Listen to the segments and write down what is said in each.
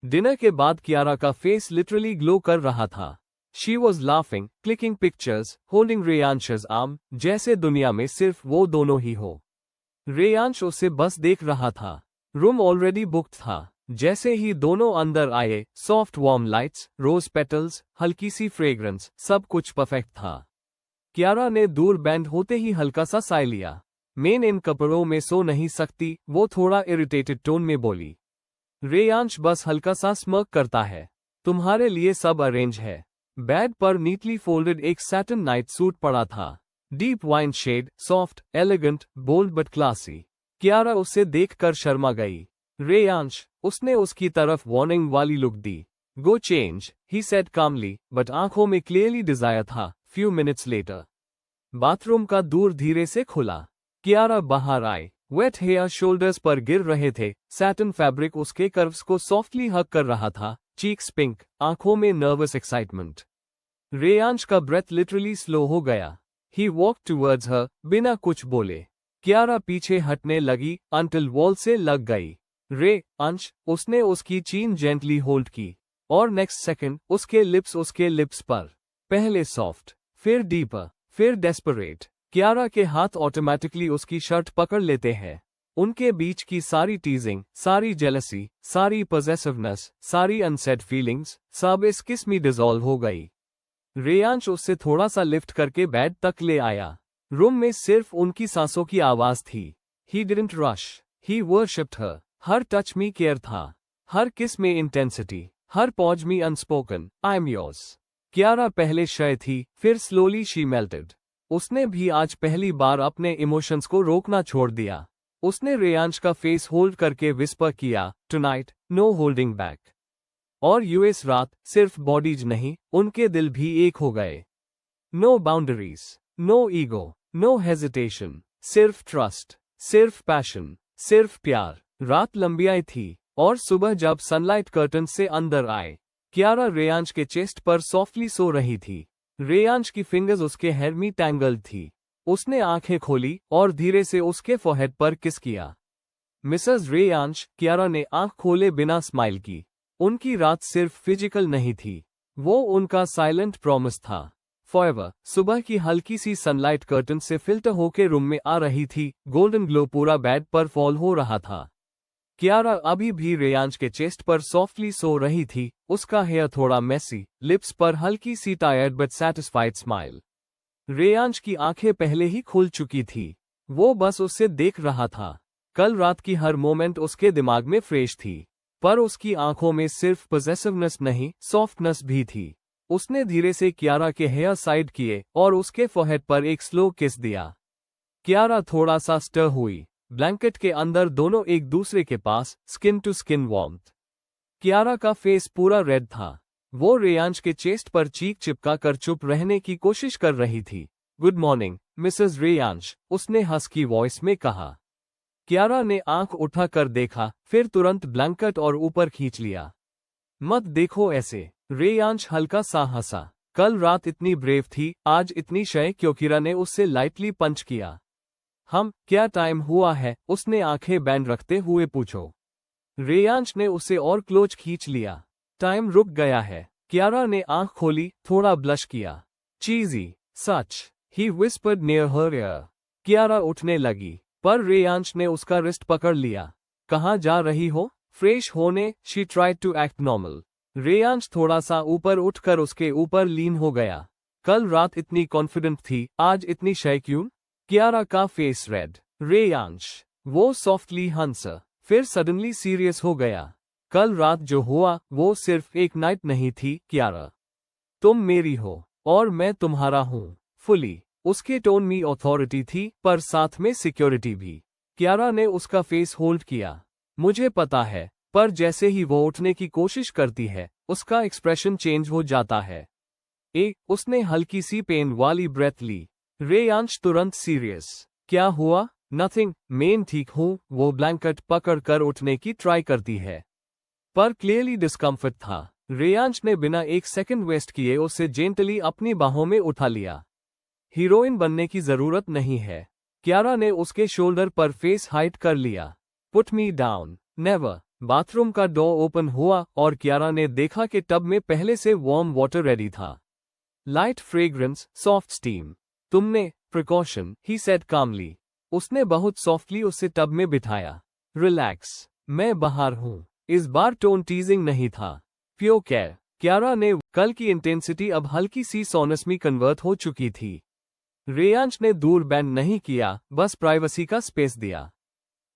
Dinner के बाद कियारा का फेस लिटरली ग्लो कर रहा था। She was laughing, clicking pictures, holding Reyansh's arm, जैसे दुनिया में सिर्फ वो दोनों ही हो। रेयांश उसे बस देख रहा था। रूम ऑलरेडी बुक्ड था। जैसे ही दोनों अंदर आए, soft warm lights, rose petals, हल्की सी फ्रेग्रेंस, सब कुछ परफेक्ट था। कियारा ने दूर बैंड होते ही हल्का सा साय लिया। मेन इन कपड़ों में सो नहीं सकती, वो थोड़ा इरिटेटेड टोन में बोली। रेयांश बस हल्का सा स्मर्क करता है। तुम्हारे लिए सब अरेंज है। बेड पर नीटली फोल्डेड एक सैटिन नाइट सूट पड़ा था। Deep wine shade, soft, elegant, bold but classy. Kiara उसे देखकर शर्मा गई। रेयांश, उसने उसकी तरफ वार्निंग वाली लुक दी। Go change, he said calmly, but आंखों में क्लियरली डिजायर था। फ्यू मिनट्स लेटर बाथरूम का दूर धीरे से खुला। कियारा बाहर आई। वेट हेयर शोल्डर्स पर गिर रहे थे। सैटिन फैब्रिक उसके कर्व्स को सॉफ्टली हग कर रहा था। चीक्स पिंक, आंखों में नर्वस एक्साइटमेंट। रेयांश का ब्रेथ लिटरली स्लो हो गया। ही वॉक टूवर्ड्स हर, बिना कुछ बोले। कियारा पीछे हटने लगी, अंटिल वॉल से लग गई। अंश, उसने उसकी चीन जेंटली होल्ड की। और नेक्स्ट सेकंड उसके लिप्स पर। पहले सॉफ्ट, फिर डीपर, फिर डेस्परेट। कियारा के हाथ ऑटोमेटिकली उसकी शर्ट पकड़ लेते हैं। उनके बीच की सारी टीजिंग, सारी जेलसी, सारी पॉसेसिवनेस, सारी अनसेड फीलिंग्स, सब इस किस में डिसॉल्व हो गई। रेयांश उससे थोड़ा सा लिफ्ट करके बेड तक ले आया। रूम में सिर्फ उनकी सांसों की आवाज थी। He didn't rush, he worshipped her. Her touch में केयर था, हर किस में इंटेंसिटी, हर पॉज में unspoken I am yours. Kiara पहले शय थी, फिर स्लोली शी मेल्टेड। उसने भी आज पहली बार अपने इमोशंस को रोकना छोड़ दिया। उसने रेयांश का फेस होल्ड करके विस्पर किया, टुनाइट, नो होल्डिंग बैक। और यूएस रात सिर्फ बॉडीज नहीं, उनके दिल भी एक हो गए। No boundaries, no ego, no hesitation, सिर्फ ट्रस्ट, सिर्फ पैशन, सिर्फ प्यार। रात लंबी आई थी, और सुबह जब सनलाइट कर्टन से अंदर आए, कियारा रेयांश के चेस्ट पर सॉफ्टली सो रही थी। रेयांश की फिंगर्स उसके हेयर में टैंगल्ड थी। उसने आंखें खोली और धीरे से उसके फोरहेड पर किस किया। मिसेस रेयांश, कियारा ने आंख खोले बिना स्माइल की। उनकी रात सिर्फ फिजिकल नहीं थी, वो उनका साइलेंट प्रॉमिस था। फॉरएवर। सुबह की हल्की सी सनलाइट कर्टन से फिल्टर होके रूम में आ रही थी। गोल्डन ग्लो पूरा बेड पर फॉल हो रहा था। कियारा अभी भी रेयांश के चेस्ट पर सॉफ्टली सो रही थी। उसका हेयर थोड़ा मेसी, लिप्स पर हल्की सी tired but satisfied smile. Reyansh की आंखें पहले ही खुल चुकी थी। वो बस उसे देख रहा था। कल रात की हर मोमेंट उसके दिमाग में फ्रेश थी, पर उसकी आंखों में सिर्फ पॉसेसिवनेस नहीं, सॉफ्टनेस भी थी। उसने धीरे से कियारा के हेयर साइड किए और उसके फोरहेड पर एक स्लो किस दिया। कियारा थोड़ा सा स्टर हुई। ब्लैंकेट के अंदर दोनों एक दूसरे के पास, skin to skin warmth. Kiara का फेस पूरा रेड था। वो रेयांश के चेस्ट पर चीक चिपका कर चुप रहने की कोशिश कर रही थी। गुड मॉर्निंग, मिसेस रेयांश, उसने हस्की वॉइस में कहा। कियारा ने आंख उठाकर देखा, फिर तुरंत ब्लैंकेट और ऊपर खींच लिया। मत देखो ऐसे, रेयांश हल्का सा हंसा। कल रात इतनी ब्रेव थी, आज इतनी शय क्यों? कियारा ने उससे लाइटली पंच किया। क्या टाइम हुआ है? उसने आंखें बैंड रखते हुए पूछो। रेयांश ने उसे और क्लोज खींच लिया। टाइम रुक गया है। कियारा ने आंख खोली, थोड़ा ब्लश किया। चीजी, सच, he whispered near her ear. Kiara उठने लगी, पर रेयांश ने उसका रिस्ट पकड़ लिया। कहाँ जा रही हो? फ्रेश होने, she tried to act normal. Reyansh थोड़ा सा ऊपर उठकर उसके ऊपर लीन हो गया। कल रात इतनी कॉन्फिडेंट थी, आज इतनी शय क्यों? कियारा का फेस रेड। रेयांश, वो सॉफ्टली हंसा, फिर सडनली सीरियस हो गया। कल रात जो हुआ वो सिर्फ एक नाइट नहीं थी कियारा। तुम मेरी हो और मैं तुम्हारा हूं, फुली। उसके टोन में अथॉरिटी थी, पर साथ में सिक्योरिटी भी। कियारा ने उसका फेस होल्ड किया। मुझे पता है, पर जैसे ही वो उठने की कोशिश करती है, उसका एक्सप्रेशन चेंज हो जाता है। उसने हल्की सी पेन वाली ब्रेथ ली। रेयांश तुरंत सीरियस। क्या हुआ? नथिंग, मैं ठीक हूं। वो ब्लैंकेट पकड़ कर उठने की ट्राई करती है, पर क्लियरली डिस्कम्फर्ट था। रेयांश ने बिना एक सेकंड वेस्ट किए उसे जेंटली अपनी बाहों में उठा लिया। हीरोइन बनने की जरूरत नहीं है। कियारा ने उसके शोल्डर पर फेस हाइट कर लिया। Put me down, never. Bathroom का डोर ओपन हुआ और कियारा ने देखा कि टब में पहले से वार्म वाटर रेडी था। Light fragrance, soft steam. तुमने प्रिकॉशन, ही सेड कामली। उसने बहुत सॉफ्टली उसे टब में बिठाया। रिलैक्स, मैं बाहर हूं। इस बार टोन टीजिंग नहीं था, प्योर केयर। कियारा ने कल की इंटेंसिटी अब हल्की सी सोनस में कन्वर्ट हो चुकी थी। रेयांश ने दूर बैंड नहीं किया, बस प्राइवेसी का स्पेस दिया,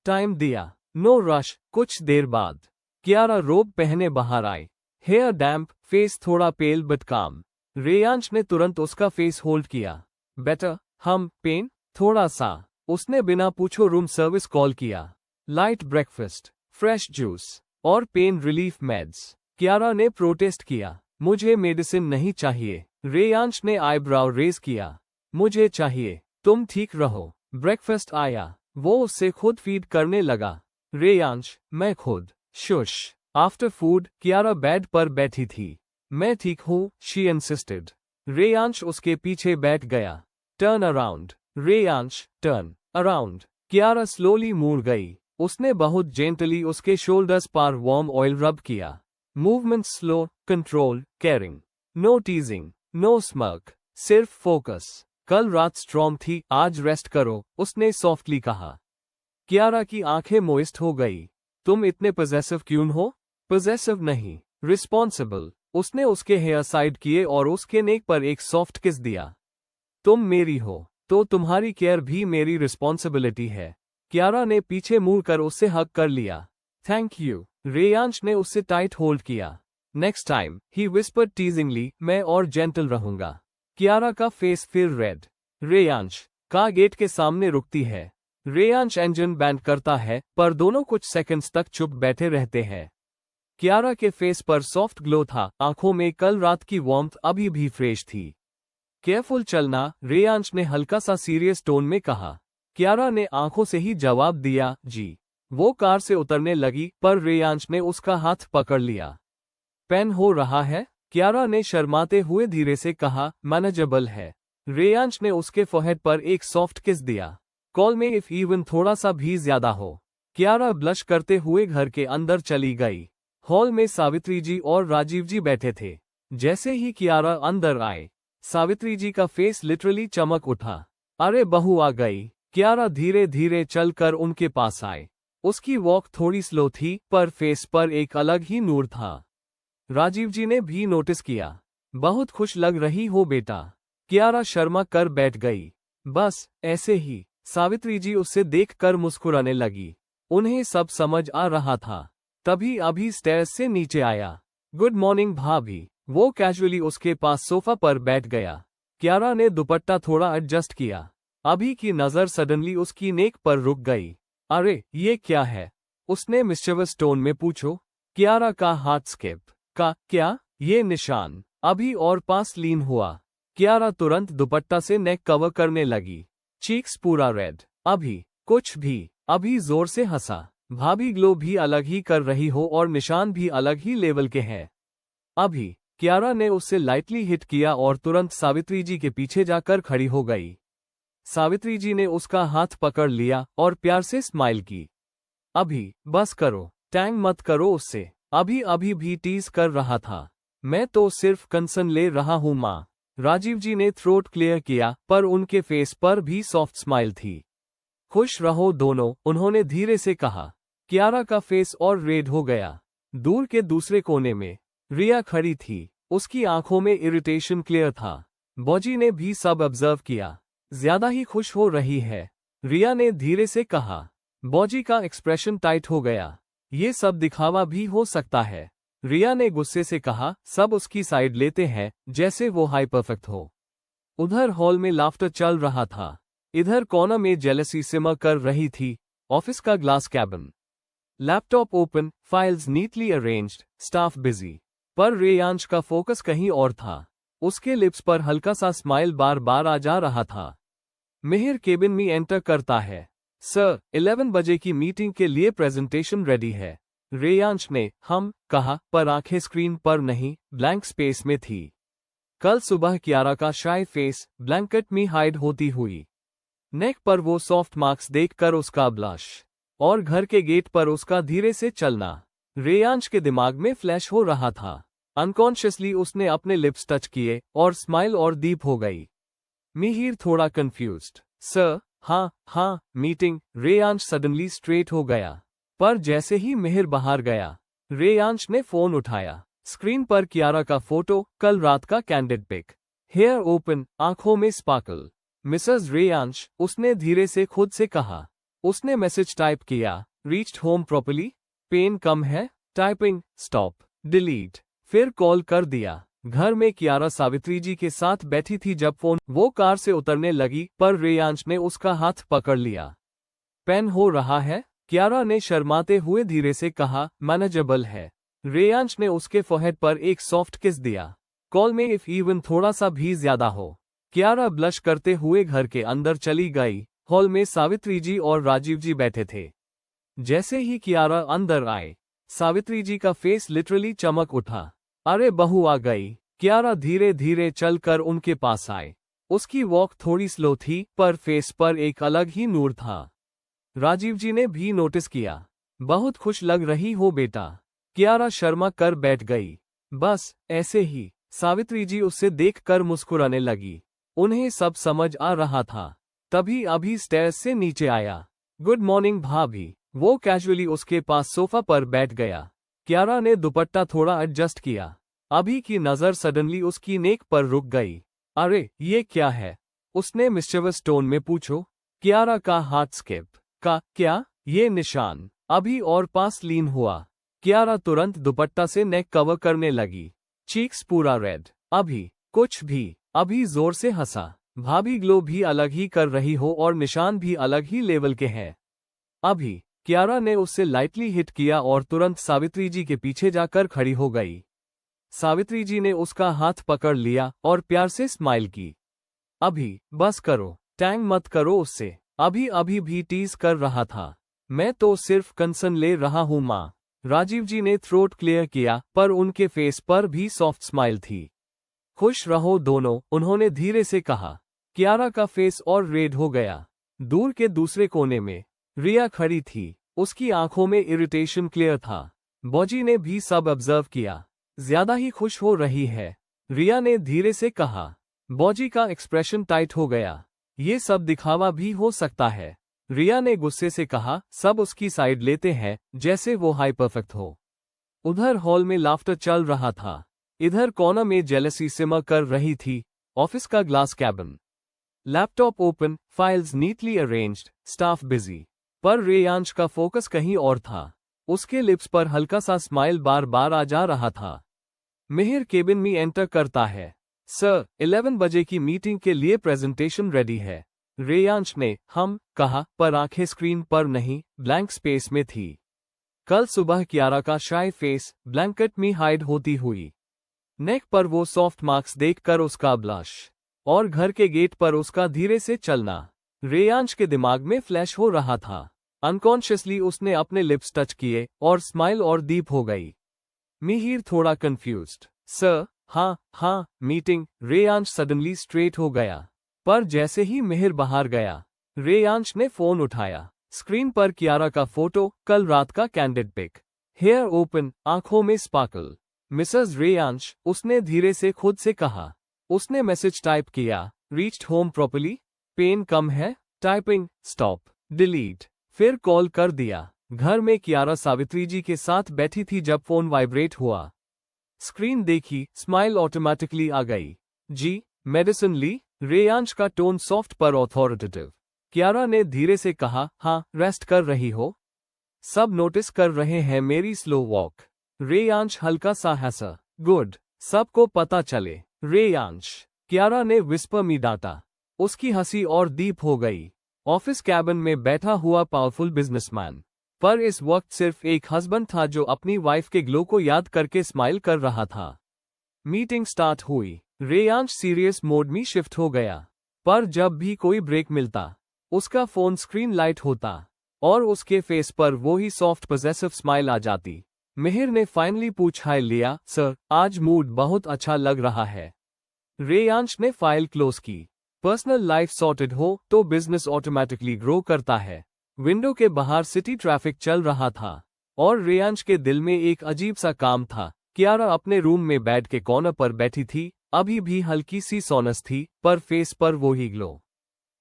टाइम दिया। No rush. कुछ देर बाद कियारा रोब पहने बाहर आए। हेयर डैम्प, फेस थोड़ा पेल बट काम। रेयांश ने तुरंत उसका फेस होल्ड किया। बेटर, हम पेन थोड़ा सा। उसने बिना पूछो रूम सर्विस कॉल किया। लाइट ब्रेकफास्ट, फ्रेश जूस और पेन रिलीफ मेड्स। कियारा ने प्रोटेस्ट किया, मुझे मेडिसिन नहीं चाहिए। रेयांश ने आईब्राउ रेज किया, मुझे चाहिए। तुम ठीक रहो। ब्रेकफास्ट आया, वो उससे खुद फीड करने लगा। रेयांश, मैं खुद। Shush. After food, Kiara bed पर बैठी थी। मैं ठीक हूँ, शी इंसिस्टेड। रेयांश उसके पीछे बैठ गया। Turn around. Reyansh, turn around. Kiara slowly मुड़ गई। उसने बहुत जेंटली उसके शोल्डर्स पर वार्म ऑयल रब किया। Movement slow, control, caring. No teasing, no smirk, सिर्फ फोकस। कल रात स्ट्रॉन्ग थी, आज रेस्ट करो, उसने सॉफ्टली कहा। कियारा की आंखें मोइस्ट हो गई। तुम इतने पॉजेसिव क्यों हो? पॉजेसिव नहीं, रिस्पॉन्सिबल। उसने उसके हेयर साइड किए और उसके नेक पर एक सॉफ्ट किस दिया। तुम मेरी हो, तो तुम्हारी केयर भी मेरी रिस्पॉन्सिबिलिटी है। कियारा ने पीछे मुड़कर उससे हग कर लिया। Thank you. रेयांश ने उससे टाइट होल्ड किया। नेक्स्ट टाइम, ही विस्पर्ड टीजिंगली, मैं और जेंटल रहूंगा। कियारा का फेस फिर रेड। रेयांश, कार गेट के सामने रुकती है। रेयांश इंजन बैंड करता है, पर दोनों कुछ सेकंड्स तक चुप बैठे रहते हैं। कियारा के फेस पर सॉफ्ट ग्लो था, आंखों में कल रात की वार्मथ अभी भी फ्रेश थी। केयरफुल चलना, रेयांश ने हल्का सा सीरियस टोन में कहा। कियारा ने आंखों से ही जवाब दिया, जी। वो कार से उतरने लगी, पर रेयांश ने उसका हाथ पकड़ लिया। पेन हो रहा है? कियारा ने शर्माते हुए धीरे से कहा, मैनेजेबल है। रेयांश ने उसके फोरहेड पर एक सॉफ्ट किस दिया। कॉल में इफ इवन थोड़ा सा भी ज्यादा हो। कियारा ब्लश करते हुए घर के अंदर चली गई। हॉल में सावित्री जी और राजीव जी बैठे थे। जैसे ही कियारा अंदर आए, सावित्री जी का फेस लिटरली चमक उठा। अरे बहू आ गई। कियारा धीरे धीरे चलकर उनके पास आए। उसकी वॉक थोड़ी स्लो थी, पर फेस पर एक अलग ही नूर था। राजीव जी ने भी नोटिस किया। बहुत खुश लग रही हो बेटा। कियारा शर्मा कर बैठ गई। बस ऐसे ही। सावित्री जी उससे देखकर मुस्कुराने लगी। उन्हें सब समझ आ रहा था। तभी अभी स्टेयर्स से नीचे आया। गुड मॉर्निंग भाभी। वो कैजुअली उसके पास सोफा पर बैठ गया। कियारा ने दुपट्टा थोड़ा एडजस्ट किया। अभी की नजर सडनली उसकी नेक पर रुक गई। अरे ये क्या है? उसने मिस्चीवियस टोन में पूछो। कियारा का हाथ स्किप का क्या? ये निशान। अभी और पास लीन हुआ। कियारा तुरंत दुपट्टा से नेक कवर करने लगी। चीक्स पूरा रेड। अभी कुछ भी। अभी जोर से हंसा। भाभी ग्लो भी अलग ही कर रही हो और निशान भी अलग ही लेवल के हैं। अभी। कियारा ने उससे लाइटली हिट किया और तुरंत सावित्री जी के पीछे जाकर खड़ी हो गई। सावित्री जी ने उसका हाथ पकड़ लिया और प्यार से स्माइल की। अभी बस करो, टैंग मत करो उससे। अभी अभी भी टीज कर रहा था। मैं तो सिर्फ कंसर्न ले रहा हूं माँ। राजीव जी ने थ्रोट क्लियर किया, पर उनके फेस पर भी सॉफ्ट स्माइल थी। खुश रहो दोनों, उन्होंने धीरे से कहा। कियारा का फेस और रेड हो गया। दूर के दूसरे कोने में रिया खड़ी थी। उसकी आंखों में इरिटेशन क्लियर था। बॉजी ने भी सब ऑब्जर्व किया। ज्यादा ही खुश हो रही है, रिया ने धीरे से कहा। बॉजी का एक्सप्रेशन टाइट हो गया। ये सब दिखावा भी हो सकता है, रिया ने गुस्से से कहा। सब उसकी साइड लेते हैं, जैसे वो हाई परफेक्ट हो। उधर हॉल में लाफ्टर चल रहा था। इधर कॉर्नर में जेलसी सिमर कर रही थी। ऑफिस का glass cabin, laptop open, files neatly arranged, staff busy. पर रेयांश का फोकस कहीं और था। उसके लिप्स पर हल्का सा स्माइल बार बार आ जा रहा था। मिहिर केबिन में एंटर करता है। सर, 11 बजे की मीटिंग के लिए प्रेजेंटेशन रेडी है। रेयांश ने हम कहा, पर आंखें स्क्रीन पर नहीं, ब्लैंक स्पेस में थी। कल सुबह कियारा का शाय फेस ब्लैंकेट में हाइड होती हुई। नेक पर वो सॉफ्ट मार्क्स देखकर उसका ब्लश, और घर के गेट पर उसका धीरे से चलना। रेयांश के दिमाग में फ्लैश हो रहा था। अनकॉन्शियसली उसने अपने लिप्स टच किए और स्माइल और डीप हो गई। मिहिर थोड़ा कंफ्यूज्ड। सर, हाँ, मीटिंग। रेयांश सडनली स्ट्रेट हो गया। पर जैसे ही मिहिर बाहर गया, रेयांश ने फोन उठाया। स्क्रीन पर कियारा का फोटो, कल रात का कैंडिड पिक। हेयर ओपन, आंखों में स्पार्कल। मिसेस रेयांश, उसने धीरे से खुद से कहा। उसने मैसेज टाइप किया, रीच्ड होम प्रॉपर्ली? पेन कम है? Typing stop, delete. फिर कॉल कर दिया। घर में कियारा सावित्री जी के साथ बैठी थी जब वो कार से उतरने लगी, पर रेयांश ने उसका हाथ पकड़ लिया। पेन हो रहा है? कियारा ने शर्माते हुए धीरे से कहा, मैनेजेबल है। रेयांश ने उसके फोरहेड पर एक सॉफ्ट किस दिया। कॉल में इफ इवन थोड़ा सा भी ज्यादा हो। कियारा ब्लश करते हुए घर के अंदर चली गई। हॉल में सावित्री जी और राजीव जी बैठे थे। जैसे ही कियारा अंदर आए, सावित्री जी का फेस लिटरली चमक उठा। अरे बहू आ गई। कियारा धीरे धीरे चलकर उनके पास आए। उसकी वॉक थोड़ी स्लो थी, पर फेस पर एक अलग ही नूर था। राजीव जी ने भी नोटिस किया। बहुत खुश लग रही हो बेटा। कियारा शर्मा कर बैठ गई। बस ऐसे ही। सावित्री जी उससे देखकर मुस्कुराने लगी। उन्हें सब समझ आ रहा था। तभी अभी स्टेयर्स से नीचे आया। गुड मॉर्निंग भाभी। वो कैजुअली उसके पास सोफा पर बैठ गया। कियारा ने दुपट्टा थोड़ा एडजस्ट किया। अभी की नजर सडनली उसकी नेक पर रुक गई। अरे ये क्या है? उसने मिस्चीवियस टोन में पूछो। कियारा का हार्ट स्किप। क्या? ये निशान। अभी और पास लीन हुआ। कियारा तुरंत दुपट्टा से नेक कवर करने लगी। चीक्स पूरा रेड। अभी कुछ भी। अभी जोर से हंसा। भाभी ग्लो भी अलग ही कर रही हो और निशान भी अलग ही लेवल के हैं। अभी कियारा ने उससे लाइटली हिट किया और तुरंत सावित्री जी के पीछे जाकर खड़ी हो गई। सावित्री जी ने उसका हाथ पकड़ लिया और प्यार से स्माइल की। अभी बस करो, टैंग मत करो उससे। अभी भी टीज कर रहा था। मैं तो सिर्फ कंसर्न ले रहा हूं माँ। राजीव जी ने थ्रोट क्लियर किया, पर उनके फेस पर भी सॉफ्ट स्माइल थी। खुश रहो दोनों, उन्होंने धीरे से कहा। कियारा का फेस और रेड हो गया। दूर के दूसरे कोने में रिया खड़ी थी। उसकी आंखों में इरिटेशन क्लियर था। बॉजी ने भी सब ऑब्जर्व किया। ज्यादा ही खुश हो रही है, रिया ने धीरे से कहा। बॉजी का एक्सप्रेशन टाइट हो गया। ये सब दिखावा भी हो सकता है, रिया ने गुस्से से कहा। सब उसकी साइड लेते हैं, जैसे वो हाई परफेक्ट हो। उधर हॉल में लाफ्टर चल रहा था। इधर कॉर्नर में जेलसी सिमर कर रही थी। ऑफिस का glass cabin, laptop open, files neatly arranged, staff busy. पर रेयांश का फोकस कहीं और था। उसके लिप्स पर हल्का सा स्माइल बार बार आ जा रहा था। मिहिर केबिन में एंटर करता है। सर, 11 बजे की मीटिंग के लिए प्रेजेंटेशन रेडी है। रेयांश ने कहा, पर आंखें स्क्रीन पर नहीं, ब्लैंक स्पेस में थी। कल सुबह कियारा का शाय फेस ब्लैंकेट में हाइड होती हुई। नेक पर वो सॉफ्ट मार्क्स देखकर उसका ब्लश, और घर के गेट पर उसका धीरे से चलना रेयांश के दिमाग में फ्लैश हो रहा था। अनकॉन्शियसली उसने अपने लिप्स टच किए और स्माइल और डीप हो गई। मिहिर थोड़ा कंफ्यूज्ड। सर, हाँ, मीटिंग। रेयांश सडनली स्ट्रेट हो गया। पर जैसे ही मिहिर बाहर गया, रेयांश ने फोन उठाया। स्क्रीन पर कियारा का फोटो, कल रात का कैंडिड पिक। हेयर ओपन, आंखों में स्पार्कल। मिसेस रेयांश, उसने धीरे से खुद से कहा। उसने मैसेज टाइप किया, रीच्ड होम प्रॉपर्ली? पेन कम है? Typing stop, delete. फिर कॉल कर दिया। घर में कियारा सावित्री जी के साथ बैठी थी जब फोन वाइब्रेट हुआ। स्क्रीन देखी, स्माइल ऑटोमेटिकली आ गई। जी, मेडिसिन ली? रेयांश का टोन सॉफ्ट पर ऑथोरिटेटिव। कियारा ने धीरे से कहा, हाँ, रेस्ट कर रही हो? सब नोटिस कर रहे हैं मेरी स्लो वॉक। रेयांश हल्का सा हंसा। गुड, सबको पता चले। रेयांश, कियारा ने विस्पर में डांटा। उसकी हंसी और डीप हो गई। ऑफिस कैबिन में बैठा हुआ पावरफुल बिजनेसमैन, पर इस वक्त सिर्फ एक हस्बैंड था जो अपनी वाइफ के ग्लो को याद करके स्माइल कर रहा था। मीटिंग स्टार्ट हुई। रेयांश सीरियस मोड में शिफ्ट हो गया, पर जब भी कोई ब्रेक मिलता, उसका फोन स्क्रीन लाइट होता और उसके फेस पर वो ही सॉफ्ट पॉजेसिव स्माइल आ जाती। मिहिर ने फाइनली पूछा, लिया सर, आज मूड बहुत अच्छा लग रहा है। रेयांश ने फाइल क्लोज की। पर्सनल लाइफ सॉर्टेड हो तो बिजनेस ऑटोमेटिकली ग्रो करता है। विंडो के बाहर सिटी ट्रैफिक चल रहा था और रेयांश के दिल में एक अजीब सा काम था। कियारा अपने रूम में बेड के कॉर्नर पर बैठी थी, अभी भी हल्की सी सोनस थी, पर फेस पर वो ही ग्लो।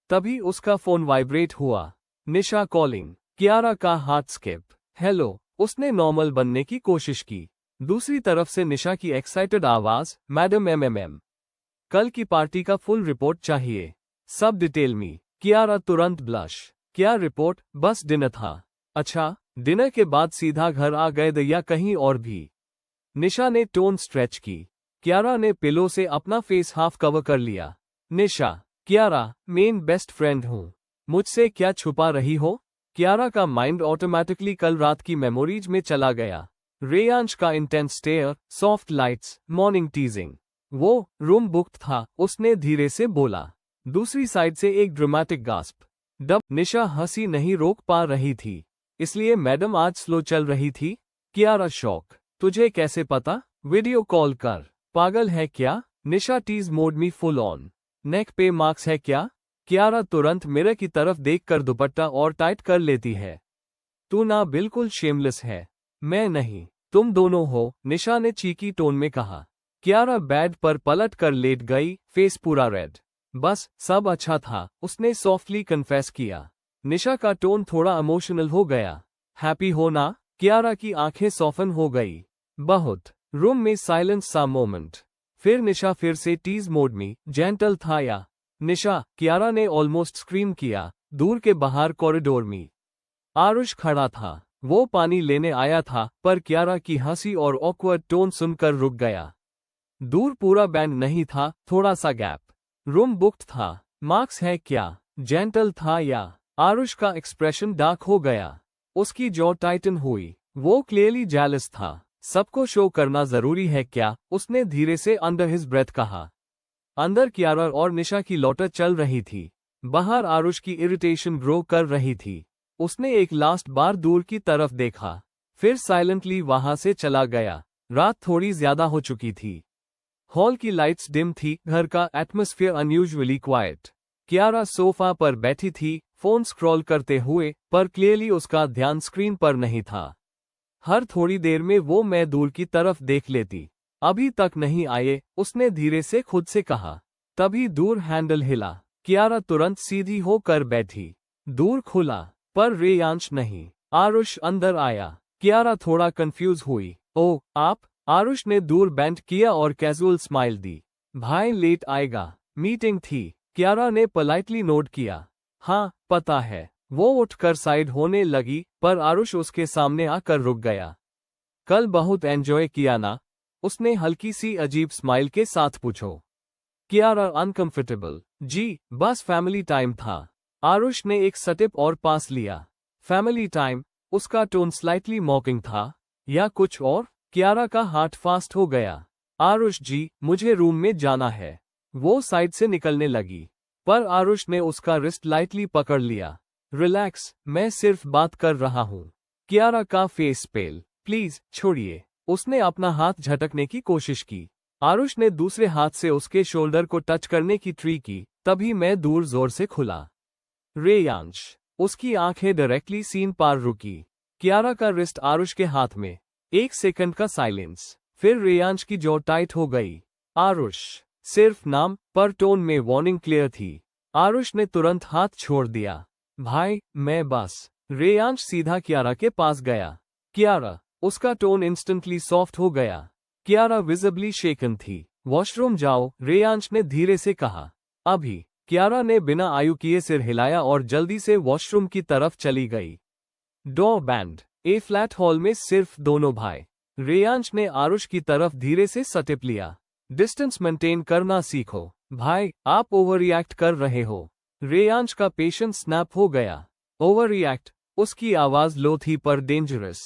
तभी उसका फोन वाइब्रेट हुआ। निशा कॉलिंग। कियारा का हार्ट स्किप। हेलो। उसने नॉर्मल बनने की कोशिश की। दूसरी तरफ से निशा की एक्साइटेड आवाज, मैडम एमएमएम, कल की पार्टी का फुल रिपोर्ट चाहिए, सब डिटेल में। कियारा तुरंत ब्लश। क्या रिपोर्ट? बस डिनर था। अच्छा, डिनर के बाद सीधा घर आ गए या कहीं और भी? निशा ने टोन स्ट्रेच की। कियारा ने पिलो से अपना फेस हाफ कवर कर लिया। निशा। कियारा, मेन बेस्ट फ्रेंड हूँ, मुझसे क्या छुपा रही हो? कियारा का माइंड ऑटोमेटिकली कल रात की मेमोरीज में चला गया। रेयांश का intense stare, soft lights, morning teasing. वो रूम बुक्ड था, उसने धीरे से बोला। दूसरी साइड से एक ड्रामेटिक गास्प। डब। निशा हंसी नहीं रोक पा रही थी। इसलिए मैडम आज स्लो चल रही थी? कियारा शॉक। तुझे कैसे पता? वीडियो कॉल कर। पागल है क्या? निशा टीज मोड में फुल ऑन। नेक पे मार्क्स है क्या? कियारा तुरंत मिरर की तरफ देखकर दुपट्टा और टाइट कर लेती है। तू ना बिल्कुल शेमलेस है। मैं नहीं, तुम दोनों हो, निशा ने चीकी टोन में कहा। कियारा बेड पर पलट कर लेट गई, फेस पूरा रेड। बस, सब अच्छा था, उसने सॉफ्टली कन्फेस किया। निशा का टोन थोड़ा इमोशनल हो गया। हैप्पी हो ना? कियारा की आंखें सॉफन हो गई। बहुत। रूम में साइलेंस सा मोमेंट। फिर निशा फिर से टीज मोड में, जेंटल था या? निशा। कियारा ने ऑलमोस्ट स्क्रीम किया। दूर के बाहर कॉरिडोर में आरुष खड़ा था। वो पानी लेने आया था, पर कियारा की हंसी और ऑकवर्ड टोन सुनकर रुक गया। दूर पूरा बैंड नहीं था, थोड़ा सा गैप। रूम बुक्ड था। मार्क्स है क्या? जेंटल था या? आरुष का एक्सप्रेशन डार्क हो गया। उसकी जॉ टाइटन हुई। वो क्लियरली जेलस था। सबको शो करना जरूरी है क्या? उसने धीरे से अंडर हिज ब्रेथ कहा। अंदर कियारा और निशा की लौटर चल रही थी। बाहर आरुष की इरिटेशन ग्रो कर रही थी। उसने एक लास्ट बार दूर की तरफ देखा, फिर साइलेंटली वहां से चला गया। रात थोड़ी ज्यादा हो चुकी थी। हॉल की लाइट्स डिम थी, घर का atmosphere unusually quite. Kiara sofa पर बैठी थी, फोन स्क्रॉल करते हुए, पर क्लियरली उसका ध्यान स्क्रीन पर नहीं था। हर थोड़ी देर में वो मैं दूर की तरफ देख लेती। अभी तक नहीं आए, उसने धीरे से खुद से कहा। तभी दूर हैंडल हिला। कियारा तुरंत सीधी होकर बैठी। दूर खुला, पर रेयांश नहीं। आरुष अंदर आया। कियारा थोड़ा कंफ्यूज हुई। ओ, आप? आरुष ने दूर बेंड किया और कैजुअल स्माइल दी। भाई लेट आएगा, मीटिंग थी। कियारा ने पोलाइटली नोट किया। हाँ, पता है। वो उठकर साइड होने लगी, पर आरुष उसके सामने आकर रुक गया। कल बहुत एंजॉय किया ना? उसने हल्की सी अजीब स्माइल के साथ पूछो। कियारा अनकंफर्टेबल। जी, बस फैमिली टाइम था। आरुष ने एक स्टेप और पास लिया। Family time? उसका टोन स्लाइटली मॉकिंग था, या कुछ और? कियारा का हार्ट फास्ट हो गया। आरुष जी, मुझे रूम में जाना है। वो साइड से निकलने लगी, पर आरुष ने उसका रिस्ट लाइटली पकड़ लिया। रिलैक्स, मैं सिर्फ बात कर रहा हूँ। कियारा का फेस पेल। प्लीज छोड़िए। उसने अपना हाथ झटकने की कोशिश की। आरुष ने दूसरे हाथ से उसके शोल्डर को टच करने की ट्री की, तभी मैं दूर जोर से खुला। रेयांश। उसकी आंखें डायरेक्टली सीन पार रुकी। कियारा का रिस्ट आरुष के हाथ में। एक सेकंड का साइलेंस, फिर रेयांश की जॉ टाइट हो गई। आरुष। सिर्फ नाम, पर टोन में वार्निंग क्लियर थी। आरुष ने तुरंत हाथ छोड़ दिया। भाई, मैं बस। रेयांश सीधा कियारा के पास गया। कियारा। उसका टोन इंस्टेंटली सॉफ्ट हो गया। कियारा विजिबली शेकन थी। वॉशरूम जाओ, रेयांश ने धीरे से कहा। अभी। कियारा ने बिना आयु किए सिर हिलाया और जल्दी से वॉशरूम की तरफ चली गई। डोर बैंड। ए फ्लैट हॉल में सिर्फ दोनों भाई। रेयांश ने आरुष की तरफ धीरे से स्टेप लिया। डिस्टेंस मेंटेन करना सीखो। भाई, आप ओवर रिएक्ट कर रहे हो। रेयांश का पेशेंस स्नैप हो गया। Over react? उसकी आवाज लो थी पर डेंजरस।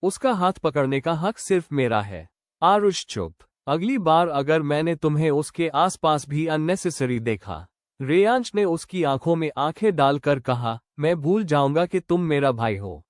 उसका हाथ पकड़ने का हक सिर्फ मेरा है। आरुष चुप। अगली बार अगर मैंने तुम्हें उसके आसपास भी अननेसेसरी देखा। रेयांश ने उसकी आंखों में आंखें डालकर कहा, मैं भूल जाऊंगा कि तुम मेरा भाई हो।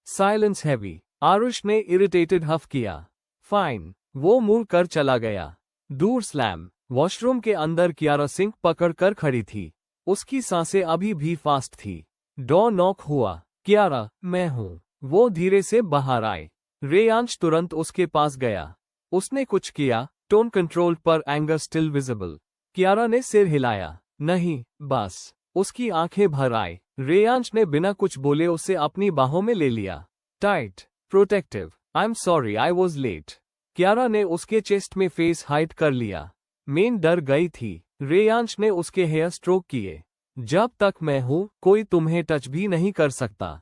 Silence heavy. आरुष ने इरिटेटेड हफ किया। फाइन। वो मुड़ कर चला गया। दूर स्लैम। वॉशरूम के अंदर कियारा सिंक पकड़ कर खड़ी थी। उसकी सांसें अभी भी फास्ट थी। डोर नॉक हुआ। कियारा, मैं हूँ। वो धीरे से बाहर आए। रेयांश तुरंत उसके पास गया। उसने कुछ किया, टोन कंट्रोल पर एंगर स्टिल विजिबल। कियारा ने सिर हिलाया। नहीं, बस। उसकी आंखें भर आई। रेयांश ने बिना कुछ बोले उसे अपनी बाहों में ले लिया। Tight, protective. I am sorry I was late. Kiara ने उसके चेस्ट में फेस हाइड कर लिया। मेन डर गई थी। रेयांश ने उसके हेयर स्ट्रोक किए। जब तक मैं हूं, कोई तुम्हें टच भी नहीं कर सकता।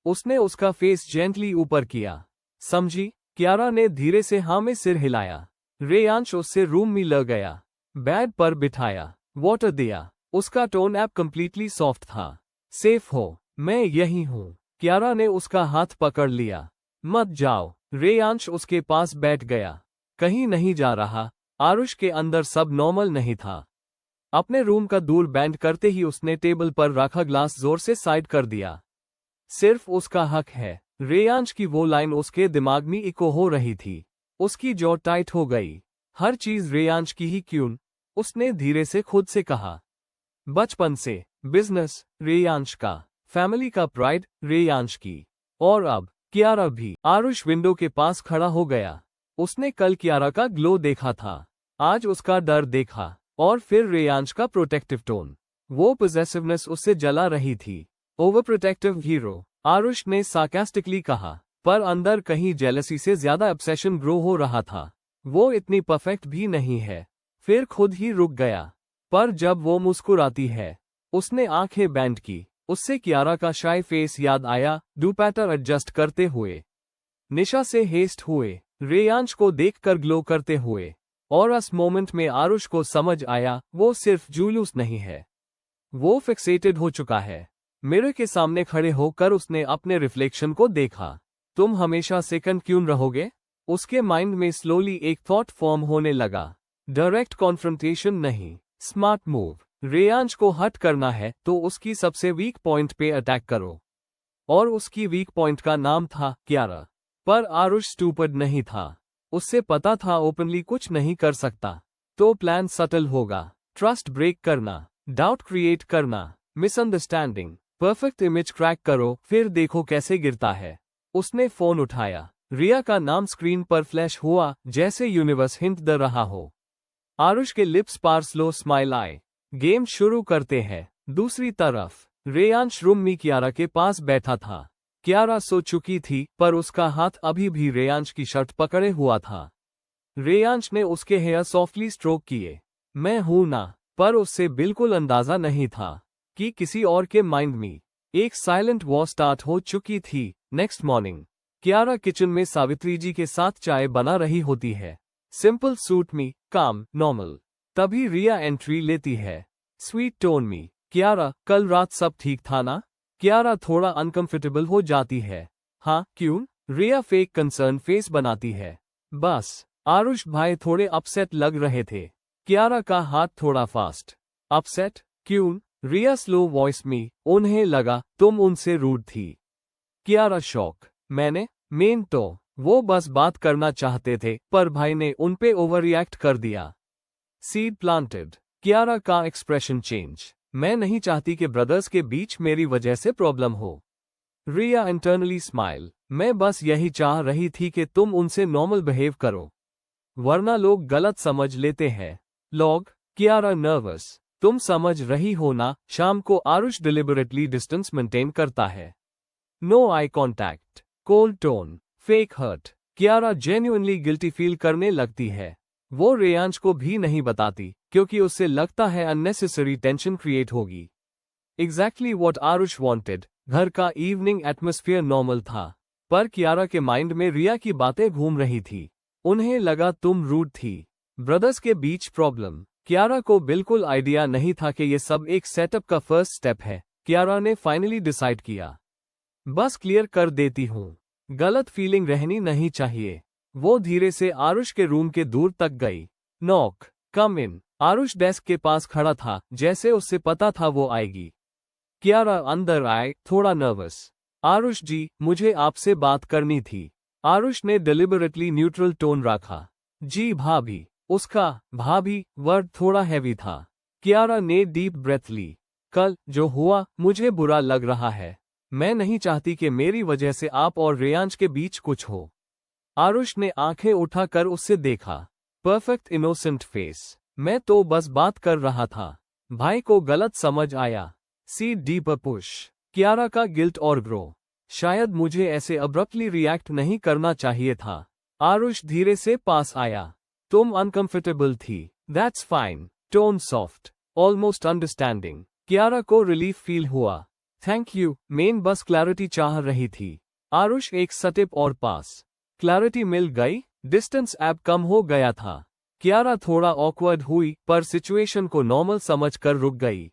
उसने उसका फेस जेंटली ऊपर किया। समझी? कियारा ने धीरे से हाँ में सिर हिलाया। रेयांश उससे रूम में ले गया। बेड पर बिठाया। वाटर दिया। उसका टोन ऐप कंप्लीटली सॉफ्ट था। सेफ हो, मैं यही हूं। कियारा ने उसका हाथ पकड़ लिया। मत जाओ। रेयांश उसके पास बैठ गया। कहीं नहीं जा रहा। आरुष के अंदर सब नॉर्मल नहीं था। अपने रूम का दूर बैंड करते ही उसने टेबल पर रखा ग्लास जोर से साइड कर दिया। सिर्फ उसका हक है। रेयांश की वो लाइन उसके दिमाग में इको हो रही थी। उसकी जॉ टाइट हो गई। हर चीज रेयांश की ही क्यों? उसने धीरे से खुद से कहा। बचपन से बिजनेस रेयांश का, फैमिली का प्राइड रेयांश की, और अब कियारा भी। आरुष विंडो के पास खड़ा हो गया। उसने कल कियारा का ग्लो देखा था, आज उसका डर देखा, और फिर रेयांश का प्रोटेक्टिव टोन। वो पॉसेसिवनेस उससे जला रही थी। ओवर प्रोटेक्टिव हीरो, आरुष ने सार्कास्टिकली कहा, पर अंदर कहीं जेलसी से ज्यादा ऑब्सेशन ग्रो हो रहा था। वो इतनी परफेक्ट भी नहीं है। फिर खुद ही रुक गया। पर जब वो मुस्कुराती है, उसने आंखें बैंड की। उससे कियारा का शाय फेस याद आया, दुपट्टा एडजस्ट करते हुए, निशा से हेस्ट हुए, रेयांश को देखकर ग्लो करते हुए। और उस मोमेंट में आरुष को समझ आया, वो सिर्फ जुलूस नहीं है, वो फिक्सेटेड हो चुका है। मिरर के सामने खड़े होकर उसने अपने रिफ्लेक्शन को देखा। तुम हमेशा सेकंड क्यों रहोगे? उसके माइंड में स्लोली एक थॉट फॉर्म होने लगा। डायरेक्ट कॉन्फ्रंटेशन नहीं, स्मार्ट मूव। रेयांश को हट करना है तो उसकी सबसे वीक पॉइंट पे अटैक करो। और उसकी वीक पॉइंट का नाम था कियारा। पर आरुष स्टूपिड नहीं था। उससे पता था ओपनली कुछ नहीं कर सकता। तो प्लान सटल होगा। ट्रस्ट ब्रेक करना, डाउट क्रिएट करना, मिसअंडरस्टैंडिंग, परफेक्ट इमेज क्रैक करो, फिर देखो कैसे गिरता है। उसने फोन उठाया। रिया का नाम स्क्रीन पर फ्लैश हुआ, जैसे यूनिवर्स हिंट दे रहा हो। आरुष के लिप्स पर स्लो स्माइल आए। गेम शुरू करते हैं। दूसरी तरफ रेयांश रूम में कियारा के पास बैठा था। कियारा सो चुकी थी, पर उसका हाथ अभी भी रेयांश की शर्ट पकड़े हुआ था। रेयांश ने उसके हेयर सॉफ्टली स्ट्रोक किए। मैं हूं ना, पर उससे बिल्कुल अंदाजा नहीं था कि किसी और के माइंड में एक साइलेंट वॉर स्टार्ट हो चुकी थी। नेक्स्ट मॉर्निंग कियारा किचन में सावित्री जी के साथ चाय बना रही होती है। सिंपल सूट में, काम, नॉर्मल। तभी रिया एंट्री लेती है। स्वीट टोन में, कियारा, कल रात सब ठीक था ना? कियारा थोड़ा अनकंफर्टेबल हो जाती है। हाँ, क्यों? रिया फेक कंसर्न फेस बनाती है। बस। आरुष भाई थोड़े अपसेट लग रहे थे। कियारा का हाथ थोड़ा फास्ट। अपसेट? क्यों? रिया स्लो वॉइस में, उन्हें लगा तुम उनसे रूड थी। कियारा शॉक। मैंने? मेन तो वो बस बात करना चाहते थे, पर भाई ने उनपे ओवर रिएक्ट कर दिया। Seed planted. कियारा का एक्सप्रेशन चेंज। मैं नहीं चाहती कि ब्रदर्स के बीच मेरी वजह से प्रॉब्लम हो। रिया इंटरनली स्माइल। मैं बस यही चाह रही थी कि तुम उनसे नॉर्मल बिहेव करो, वरना लोग गलत समझ लेते हैं। लॉग। कियारा नर्वस। तुम समझ रही हो ना? शाम को आरुष डिलिबरेटली डिस्टेंस मेंटेन करता है। No eye contact, cold tone, fake hurt. Kiara genuinely guilty feel करने लगती है। वो रेयांश को भी नहीं बताती, क्योंकि उससे लगता है अननेसेसरी टेंशन क्रिएट होगी। Exactly what Aarush wanted. घर का इवनिंग एटमॉस्फेयर नॉर्मल था, पर कियारा के माइंड में रिया की बातें घूम रही थी। उन्हें लगा तुम रूड थी, ब्रदर्स के बीच प्रॉब्लम। कियारा को बिल्कुल आइडिया नहीं था कि ये सब एक सेटअप का फर्स्ट स्टेप है। कियारा ने फाइनली डिसाइड किया, बस क्लियर कर देती हूँ, गलत फीलिंग रहनी नहीं चाहिए। वो धीरे से आरुष के रूम के दूर तक गई। नॉक, कम इन। आरुष डेस्क के पास खड़ा था, जैसे उससे पता था वो आएगी। कियारा अंदर आए, थोड़ा नर्वस। आरुष जी, मुझे आपसे बात करनी थी। आरुष ने डिलिबरेटली न्यूट्रल टोन रखा। जी भाभी। उसका भाभी वर्ड थोड़ा हैवी था। कियारा ने डीप ब्रेथ ली। कल जो हुआ, मुझे बुरा लग रहा है। मैं नहीं चाहती कि मेरी वजह से आप और रेयांश के बीच कुछ हो। आरुष ने आंखें उठाकर उससे देखा। Perfect innocent face. मैं तो बस बात कर रहा था। भाई को गलत समझ आया। सी डीपर पुश। कियारा का गिल्ट और ग्रो। शायद मुझे ऐसे अब्रप्टली रिएक्ट नहीं करना चाहिए था। आरुष धीरे से पास आया। तुम अनकंफर्टेबल थी। That's fine. Tone soft, almost understanding. Kiara को रिलीफ फील हुआ। Thank you. Main bus clarity चाह रही थी। आरुष एक स्टेप और पास। क्लैरिटी मिल गई। डिस्टेंस ऐप कम हो गया था। कियारा थोड़ा ऑकवर्ड हुई पर सिचुएशन को नॉर्मल समझकर रुक गई।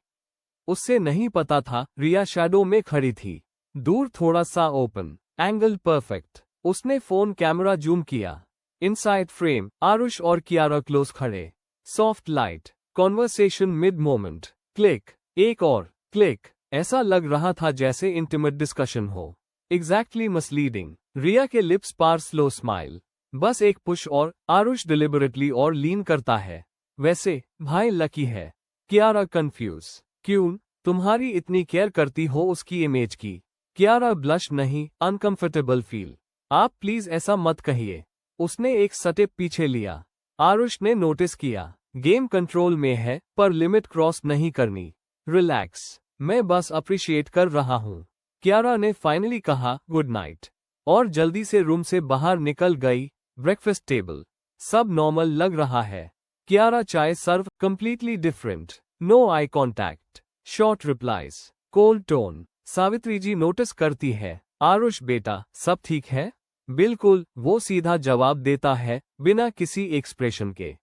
उससे नहीं पता था रिया शैडो में खड़ी थी। दूर थोड़ा सा ओपन एंगल परफेक्ट। उसने फोन कैमरा जूम किया। इनसाइड फ्रेम आरुष और कियारा क्लोज खड़े। Soft light. Conversation mid moment. Click. एक और क्लिक। ऐसा लग रहा था जैसे इंटीमेट डिस्कशन हो। Exactly misleading. रिया के लिप्स पार स्लो स्माइल। बस एक पुश और आरुष डिलिबरेटली और लीन करता है। वैसे भाई लकी है। कियारा कंफ्यूज। क्यों? तुम्हारी इतनी केयर करती हो उसकी इमेज की। कियारा ब्लश नहीं, अनकंफर्टेबल फील। आप प्लीज ऐसा मत कहिए। उसने एक स्टेप पीछे लिया। आरुष ने नोटिस किया। गेम कंट्रोल में है पर लिमिट क्रॉस नहीं करनी। रिलैक्स। मैं बस अप्रिशिएट कर रहा हूँ। कियारा ने फाइनली कहा गुड नाइट और जल्दी से रूम से बाहर निकल गई। Breakfast table. सब नॉर्मल लग रहा है। कियारा चाय serve completely different. No eye contact. Short replies. Cold tone. Savitri ji notice करती है। आरुष बेटा सब ठीक है? बिल्कुल, वो सीधा जवाब देता है बिना किसी एक्सप्रेशन के।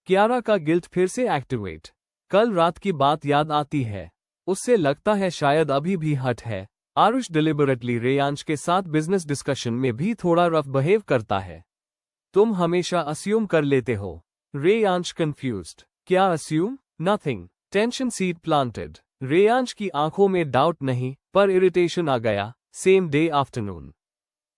कियारा का गिल्ट फिर से एक्टिवेट। कल रात की बात याद आती है। उससे लगता है शायद अभी भी हट है। आरुष डिलिबरेटली रेयांश के साथ बिजनेस डिस्कशन में भी थोड़ा रफ बिहेव करता है। तुम हमेशा अस्यूम कर लेते हो। रेयांश कंफ्यूज्ड। क्या assume? Nothing. Tension seed planted. Reyansh की आंखों में डाउट नहीं पर इरिटेशन आ गया। Same day afternoon.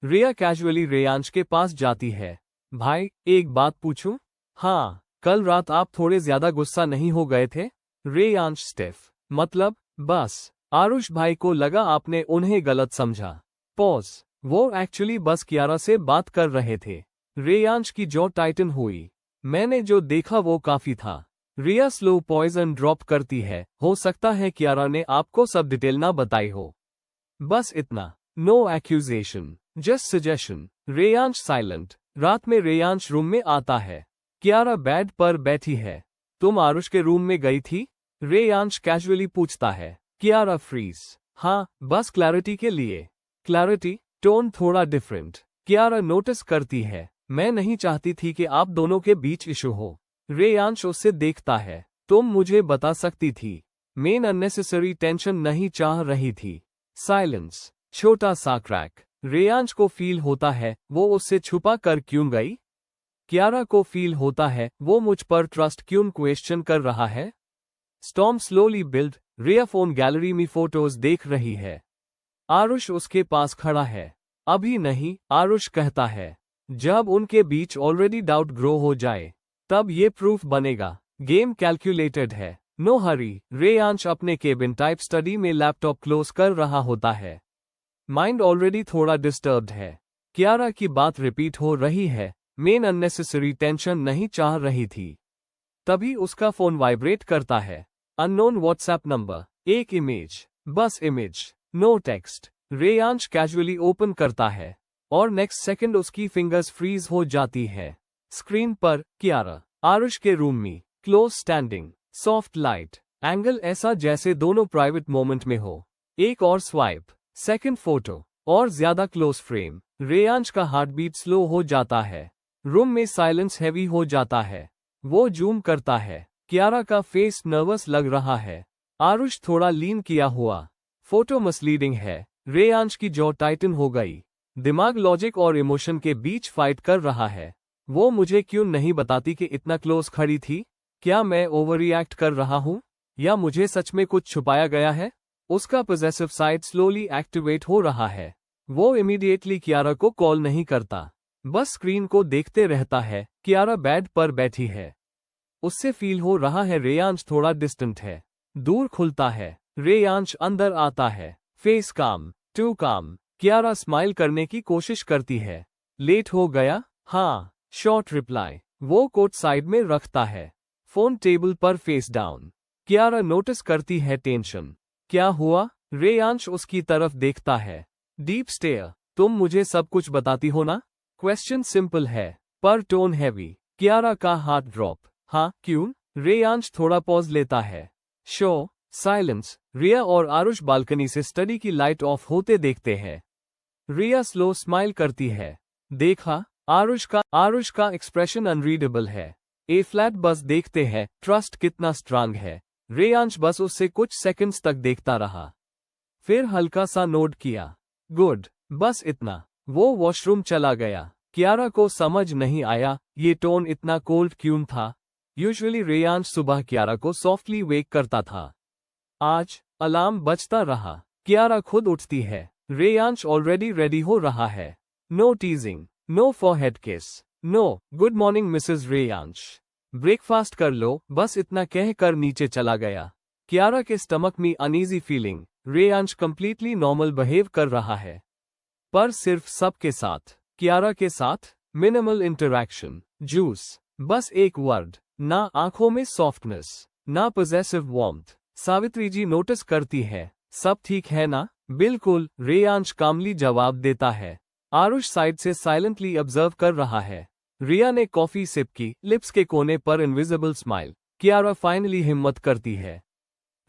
Riya casually Reyansh के पास जाती है। भाई एक बात पूछूं? हाँ, कल रात आप थोड़े ज्यादा गुस्सा नहीं हो गए थे? रेयांश स्टिफ। मतलब? बस। आरुष भाई को लगा आपने उन्हें गलत समझा। पॉज। वो एक्चुअली बस कियारा से बात कर रहे थे। रेयांश की जॉ टाइटन हुई। मैंने जो देखा वो काफी था। रिया स्लो पॉइजन ड्रॉप करती है। हो सकता है कियारा ने आपको सब डिटेल ना बताई हो। बस इतना। No accusation, just suggestion. Reyansh silent. रात में रेयांश रूम में आता है। कियारा बेड पर बैठी है। तुम आरुष के रूम में गई थी? रेयांश कैजुअली पूछता है। कियारा फ्रीज। हाँ, बस क्लैरिटी के लिए। क्लैरिटी? टोन थोड़ा डिफरेंट। कियारा नोटिस करती है। मैं नहीं चाहती थी कि आप दोनों के बीच इशू हो। रेयांश उससे देखता है। तुम मुझे बता सकती थी। मेन अननेसेसरी टेंशन नहीं चाह रही थी। साइलेंस। छोटा सा क्रैक। रेयांश को फील होता है वो उससे छुपा कर क्यों गई? कियारा को फील होता है वो मुझ पर ट्रस्ट क्यों क्वेश्चन कर रहा है? Storm slowly build. Riya phone gallery में फोटोज देख रही है। आरुष उसके पास खड़ा है। अभी नहीं, आरुष कहता है। जब उनके बीच ऑलरेडी डाउट ग्रो हो जाए तब ये प्रूफ बनेगा। गेम कैलकुलेटेड है। No hurry. रेयांश अपने केबिन टाइप स्टडी में लैपटॉप क्लोज कर रहा होता है। माइंड ऑलरेडी थोड़ा डिस्टर्ब्ड है। कियारा की बात रिपीट हो रही है। मेन अननेसेसरी टेंशन नहीं चाह रही थी। तभी उसका फोन वाइब्रेट करता है। Unknown WhatsApp number. एक इमेज। बस image. No text. Reyansh casually open करता है और नेक्स्ट सेकंड उसकी फिंगर्स फ्रीज हो जाती है। स्क्रीन पर कियारा आरुष के रूम में close standing. Soft light. Angle ऐसा जैसे दोनों प्राइवेट मोमेंट में हो। एक और स्वाइप। सेकंड फोटो और ज्यादा क्लोज फ्रेम। रेयांश का हार्ट बीट स्लो हो जाता है। रूम में साइलेंस हैवी हो जाता है। वो जूम करता है। कियारा का फेस नर्वस लग रहा है। आरुष थोड़ा लीन किया हुआ। फोटो मिसलीडिंग है। रेयांश की जॉ टाइटन हो गई। दिमाग लॉजिक और इमोशन के बीच फाइट कर रहा है। वो मुझे क्यों नहीं बताती कि इतना क्लोज खड़ी थी? क्या मैं ओवर रिएक्ट कर रहा हूं? या मुझे सच में कुछ छुपाया गया है? उसका पॉजेसिव साइड स्लोली एक्टिवेट हो रहा है। वो इमीडिएटली कियारा को कॉल नहीं करता। बस स्क्रीन को देखते रहता है। कियारा बेड पर बैठी है। उससे फील हो रहा है रेयांश थोड़ा डिस्टेंट है। दूर खुलता है। रेयांश अंदर आता है। फेस काम। टू काम। कियारा स्माइल करने की कोशिश करती है। लेट हो गया? हाँ। Short reply. वो कोट साइड में रखता है। फोन टेबल पर फेस डाउन। कियारा नोटिस करती है टेंशन। क्या हुआ? रेयांश उसकी तरफ देखता है। Deep stare. तुम मुझे सब कुछ बताती हो ना? क्वेश्चन सिंपल है पर टोन हैवी। कियारा का हाथ ड्रॉप। हाँ, क्यों? रेयांश थोड़ा पॉज लेता है। शो। साइलेंस। रिया और आरुष बालकनी से स्टडी की लाइट ऑफ होते देखते हैं। रिया स्लो स्माइल करती है। देखा? आरुष का एक्सप्रेशन अनरीडेबल है। ए फ्लैट बस देखते हैं ट्रस्ट कितना स्ट्रांग है। रेयांश बस उससे कुछ सेकंड्स तक देखता रहा, फिर हल्का सा नोड किया। गुड, बस इतना। वो वॉशरूम चला गया। कियारा को समझ नहीं आया ये टोन इतना कोल्ड क्यों था। यूजुअली रेयांश सुबह कियारा को सॉफ्टली वेक करता था। आज अलार्म बजता रहा। कियारा खुद उठती है। रेयांश ऑलरेडी रेडी हो रहा है। No teasing, no forehead kiss, no good morning Mrs Reyansh. Breakfast कर लो, बस इतना कहकर नीचे चला गया। कियारा के स्टमक में uneasy feeling. Reyansh completely normal behave कर रहा है, पर सिर्फ सबके साथ। कियारा के साथ मिनिमल इंटरैक्शन। जूस। बस एक वर्ड। ना आंखों में सॉफ्टनेस, ना possessive warmth. Savitri ji notice करती है। सब ठीक है ना? बिल्कुल, रेयांश कामली जवाब देता है। आरुष साइड से साइलेंटली ऑब्जर्व कर रहा है। रिया ने कॉफी सिप की, लिप्स के कोने पर इनविजिबल स्माइल। कियारा फाइनली हिम्मत करती है।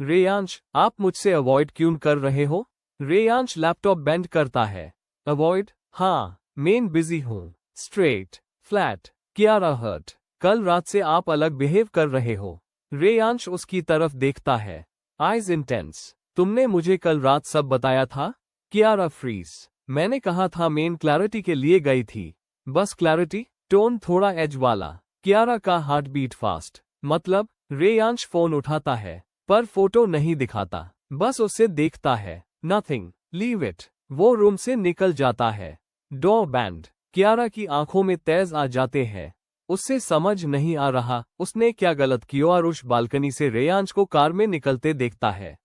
रेयांश, आप मुझसे अवॉइड क्यों कर रहे हो? रेयांश लैपटॉप बेंड करता है। अवॉइड? हाँ, मेन बिजी हूँ। Straight, flat. कियारा हर्ट। कल रात से आप अलग बिहेव कर रहे हो। रेयांश उसकी तरफ देखता है। Eyes intense. तुमने मुझे कल रात सब बताया था? कियारा फ्रीज। मैंने कहा था मेन क्लैरिटी के लिए गई थी। बस क्लैरिटी? टोन थोड़ा एज वाला। कियारा का हार्ट बीट फास्ट। मतलब? रेयांश फोन उठाता है पर फोटो नहीं दिखाता, बस उसे देखता है। Nothing, leave it. वो रूम से निकल जाता है। Door band. कियारा की आंखों में तेज आ जाते हैं। उससे समझ नहीं आ रहा उसने क्या गलत किया। आरुष बालकनी से रेयांश को कार में निकलते देखता है।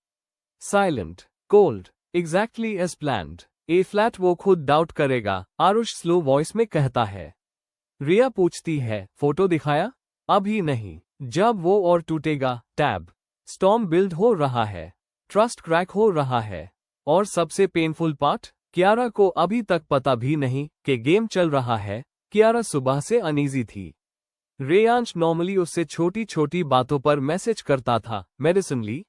Silent, cold, exactly as planned. A flat वो खुद डाउट करेगा, आरुष स्लो वॉइस में कहता है। रिया पूछती है, फोटो दिखाया? अभी नहीं। जब वो और टूटेगा। टैब। स्टॉर्म बिल्ड हो रहा है, ट्रस्ट क्रैक हो रहा है। और सबसे पेनफुल पार्ट, कियारा को अभी तक पता भी नहीं कि गेम चल रहा है। कियारा सुबह से अनईजी थी। रेयांश नॉर्मली उससे छोटी छोटी बातों पर मैसेज करता था। मेडिसिन ली?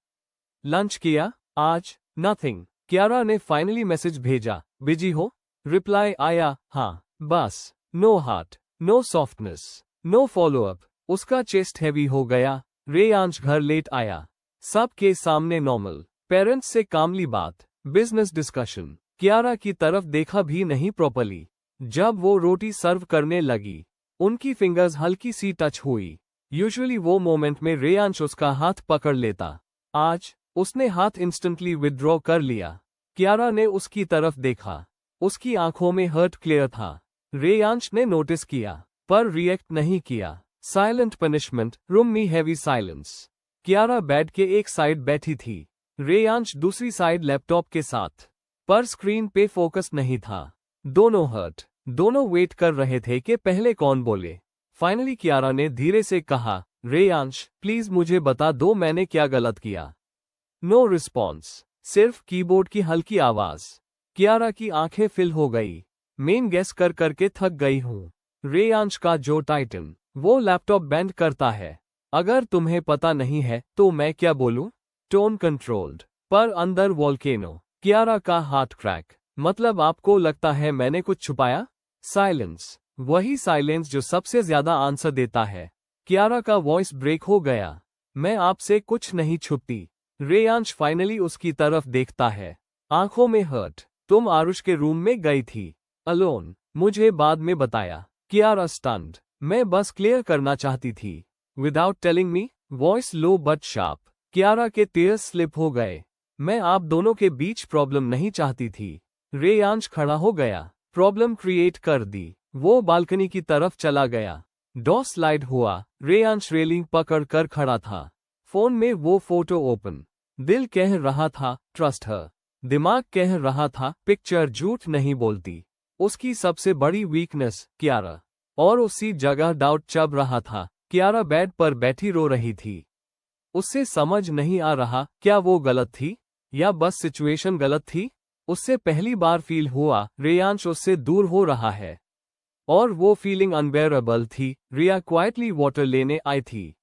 लंच किया? आज? नथिंग। कियारा ने फाइनली मैसेज भेजा, बिजी हो? रिप्लाई आया, हाँ। बस। No heart, no softness, no follow up. उसका चेस्ट हैवी हो गया। रेयांश घर लेट आया। सबके सामने नॉर्मल। पेरेंट्स से कामली बात, बिजनेस डिस्कशन। कियारा की तरफ देखा भी नहीं प्रॉपर्ली। जब वो रोटी सर्व करने लगी, उनकी फिंगर्स हल्की सी टच हुई। यूजुअली वो मोमेंट में रेयांश उसका हाथ पकड़ लेता। आज उसने हाथ इंस्टेंटली विदड्रॉ कर लिया। कियारा ने उसकी तरफ देखा। उसकी आंखों में हर्ट क्लियर था। रेयांश ने नोटिस किया पर रिएक्ट नहीं किया। Silent punishment. रूम में हैवी साइलेंस। कियारा बेड के एक साइड बैठी थी, रेयांश दूसरी साइड लैपटॉप के साथ, पर स्क्रीन पे फोकस नहीं था। दोनों हर्ट, दोनों वेट कर रहे थे कि पहले कौन बोले। फाइनली कियारा ने धीरे से कहा, रेयांश प्लीज मुझे बता दो मैंने क्या गलत किया। नो रिस्पॉन्स, सिर्फ कीबोर्ड की हल्की आवाज। कियारा की आंखें फिल हो गई। मेन गेस कर करके थक गई हूँ। रेयांश का जो टाइटन। वो लैपटॉप बैंड करता है। अगर तुम्हें पता नहीं है तो मैं क्या बोलूं? टोन कंट्रोल्ड, पर अंदर वॉल्केनो। कियारा का हार्ट क्रैक। मतलब आपको लगता है मैंने कुछ छुपाया? साइलेंस। वही साइलेंस जो सबसे ज्यादा आंसर देता है। कियारा का वॉइस ब्रेक हो गया। मैं आपसे कुछ नहीं छुपती। रेयांश फाइनली उसकी तरफ देखता है, आंखों में हर्ट। तुम आरुष के रूम में गई थी अलोन, मुझे बाद में बताया। कियारा स्टन्ड। मैं बस क्लियर करना चाहती थी। Without telling me? Voice low but sharp. Kiara के टीयर्स स्लिप हो गए। मैं आप दोनों के बीच प्रॉब्लम नहीं चाहती थी। रेयांश खड़ा हो गया। प्रॉब्लम क्रिएट कर दी। वो बालकनी की तरफ चला गया। डोर स्लाइड हुआ। रेयांश रेलिंग पकड़ कर खड़ा था। फोन में वो फोटो ओपन। दिल कह रहा था, ट्रस्ट हर। दिमाग कह रहा था पिक्चर झूठ नहीं बोलती, उसकी सबसे बड़ी वीकनेस कियारा। और उसी जगह डाउट चब रहा था। कियारा बेड पर बैठी रो रही थी। उससे समझ नहीं आ रहा क्या वो गलत थी या बस सिचुएशन गलत थी। उससे पहली बार फील हुआ रेयांश उससे दूर हो रहा है और वो फीलिंग अनबेरेबल थी। रिया क्वाइटली वाटर लेने आई थी।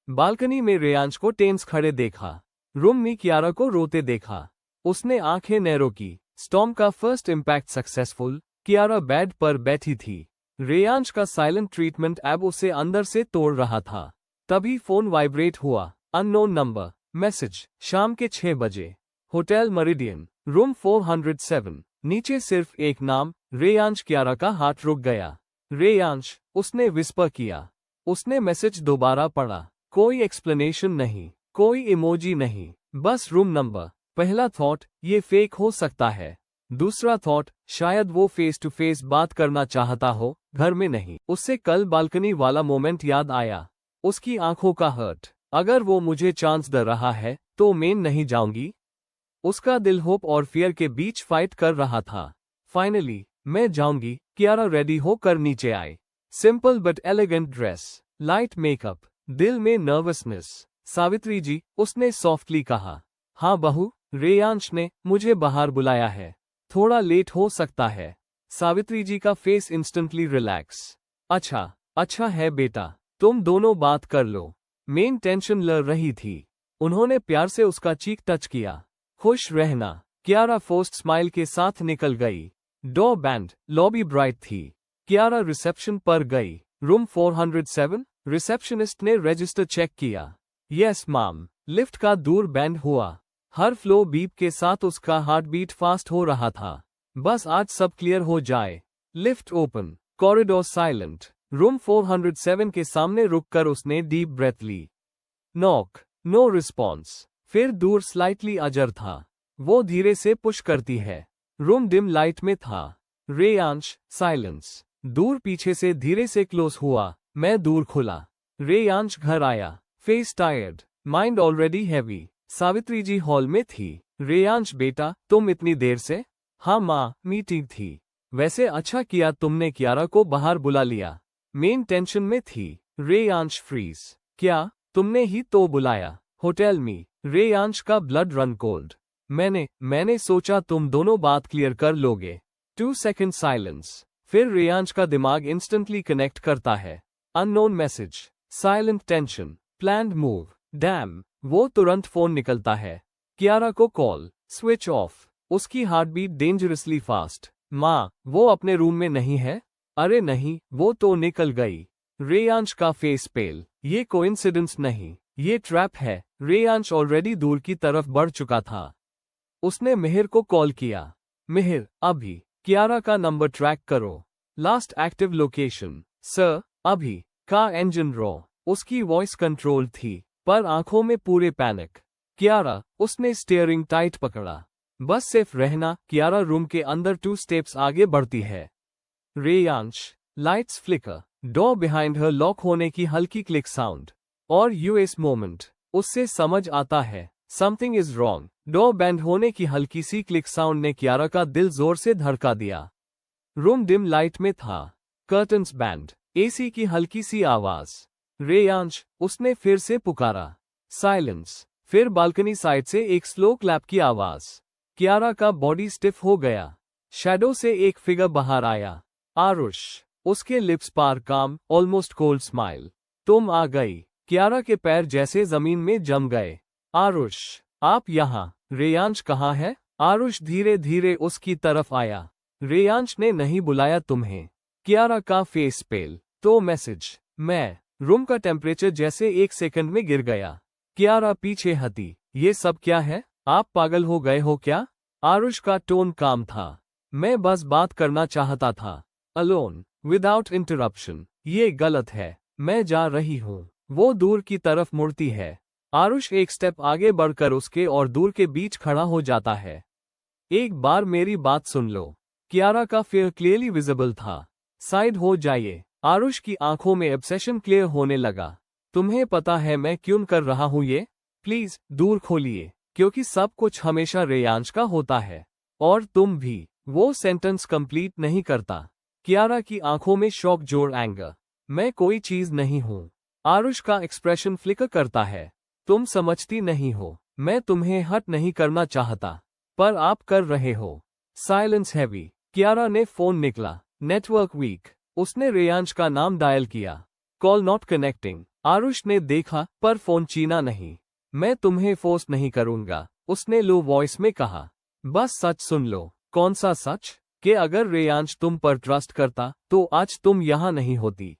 बालकनी में रेयांश को टेंस खड़े देखा। रूम में कियारा को रोते देखा। उसने आंखें नैरो की। स्टॉर्म का first impact successful. Kiara bed पर बैठी थी। रेयांश का साइलेंट ट्रीटमेंट अब उसे अंदर से तोड़ रहा था। तभी फोन वाइब्रेट हुआ। Unknown number. मैसेज। शाम के 6 बजे। Hotel meridian, room 407। नीचे सिर्फ एक नाम, रेयांश। कियारा का हाथ रुक गया। रेयांश, उसने विस्पर किया। उसने मैसेज दोबारा पढ़ा। कोई एक्सप्लेनेशन नहीं, कोई इमोजी नहीं, बस रूम नंबर। पहला थॉट, ये फेक हो सकता है। दूसरा थॉट, शायद वो फेस टू फेस बात करना चाहता हो, घर में नहीं। उससे कल बालकनी वाला मोमेंट याद आया। उसकी आंखों का हर्ट। अगर वो मुझे चांस दे रहा है तो मैं नहीं जाऊंगी। उसका दिल होप और फियर के बीच फाइट कर रहा था। फाइनली, मैं जाऊंगी। कियारा रेडी होकर नीचे आए। Simple but elegant dress, light makeup, दिल में नर्वसनेस। सावित्री जी, उसने सॉफ्टली कहा। हाँ बहू, रेयांश ने मुझे बाहर बुलाया है। थोड़ा लेट हो सकता है। सावित्री जी का फेस इंस्टेंटली रिलैक्स। अच्छा है बेटा, तुम दोनों बात कर लो। मेन टेंशन लड़ रही थी। उन्होंने प्यार से उसका चीक टच किया। खुश रहना। कियारा फोर्स्ड स्माइल के साथ निकल गई। डोर बैंड, लॉबी ब्राइट थी। कियारा रिसेप्शन पर गई। रूम 407। रिसेप्शनिस्ट ने रजिस्टर चेक किया। Yes ma'am. लिफ्ट का दूर बैंड हुआ। हर फ्लो बीप के साथ उसका हार्ट बीट फास्ट हो रहा था। बस आज सब क्लियर हो जाए। Lift open, corridor silent. Room 407 के सामने रुककर उसने डीप ब्रेथ ली। Knock, no response. फिर दूर स्लाइटली अजर था। वो धीरे से पुश करती है। रूम डिम लाइट में था। रेयांश, साइलेंस। दूर पीछे से धीरे से क्लोज हुआ। मैं दूर खुला। रेयांश घर आया। Face tired, mind already heavy. Savitri ji hall में थी। रेयांश बेटा, तुम इतनी देर से? हाँ माँ, मीटिंग थी। वैसे अच्छा किया तुमने कियारा को बाहर बुला लिया। मेन टेंशन में थी। रेयांश फ्रीज। क्या, तुमने ही तो बुलाया? होटल में। रेयांश का ब्लड रन कोल्ड। मैंने सोचा तुम दोनों बात क्लियर कर लोगे। 2 सेकंड साइलेंस। फिर रेयांश का दिमाग इंस्टेंटली कनेक्ट करता है। Unknown message, silent tension, planned move. Dam, वो तुरंत फोन निकलता है। कियारा को कॉल, स्विच ऑफ। उसकी हार्ट बीट डेंजरसली फास्ट। माँ, वो अपने रूम में नहीं है? अरे नहीं, वो तो निकल गई। रेयांश का फेस पेल। ये कोइंसिडेंस नहीं, ये ट्रैप है। रेयांश ऑलरेडी दूर की तरफ बढ़ चुका था। उसने मिहिर को कॉल किया। मिहिर, अभी। कियारा का नंबर ट्रैक करो। Last active location. सर, अभी। का इंजन रॉ। उसकी वॉइस कंट्रोल थी, पर आंखों में पूरे पैनिक। कियारा, उसने स्टीयरिंग टाइट पकड़ा। बस सेफ रहना। कियारा रूम के अंदर 2 स्टेप्स आगे बढ़ती है। Reyansh, lights flicker, door behind her lock होने की हल्की क्लिक साउंड। और यूएस मोमेंट, उससे समझ आता है समथिंग इज रॉन्ग। डोर बैंड होने की हल्की सी क्लिक साउंड ने कियारा का दिल जोर से धड़का दिया। रूम डिम लाइट में था। कर्टन्स बैंड, एसी की हल्की सी आवाज। रेयांश, उसने फिर से पुकारा। साइलेंस। फिर बालकनी साइड से एक स्लो क्लैप की आवाज। कियारा का बॉडी स्टिफ हो गया। शैडो से एक फिगर बाहर आया। आरुष। उसके लिप्स पर काम, ऑलमोस्ट कोल्ड स्माइल। तुम आ गई। कियारा के पैर जैसे जमीन में जम गए। आरुष, आप यहाँ? रेयांश कहाँ है? आरुष धीरे धीरे उसकी तरफ आया। रेयांश ने नहीं बुलाया तुम्हें। कियारा का फेस पेल। तो मैसेज? मैं। रूम का टेम्परेचर जैसे 1 सेकंड में गिर गया। कियारा पीछे हटी। ये सब क्या है? आप पागल हो गए हो क्या? आरुष का टोन काम था। मैं बस बात करना चाहता था। Alone, without interruption. ये गलत है। मैं जा रही हूँ। वो दूर की तरफ मुड़ती है। आरुष एक स्टेप आगे बढ़कर उसके और दूर के बीच खड़ा हो जाता है। एक बार मेरी बात सुन लो। कियारा का फेयर क्लियरली विजिबल था। साइड हो जाइए। आरुष की आंखों में ऑब्सेशन क्लियर होने लगा। तुम्हें पता है मैं क्यों कर रहा हूँ ये? प्लीज, दूर खोलिए। क्योंकि सब कुछ हमेशा रेयांश का होता है। और तुम भी। वो सेंटेंस कंप्लीट नहीं करता। कियारा की आंखों में शॉक जोड़ एंगर। मैं कोई चीज नहीं हूं। आरुष का एक्सप्रेशन फ्लिकर करता है। तुम समझती नहीं हो। मैं तुम्हें हर्ट नहीं करना चाहता, पर आप कर रहे हो। Silence heavy. कियारा ने फोन निकला। Network weak. उसने रेयांश का नाम डायल किया। Call not connecting. आरुष ने देखा, पर फोन चीना नहीं। मैं तुम्हें फोर्स नहीं करूंगा, उसने लो वॉइस में कहा। बस सच सुन लो। कौन सा सच? कि अगर रेयांश तुम पर ट्रस्ट करता तो आज तुम यहां नहीं होती।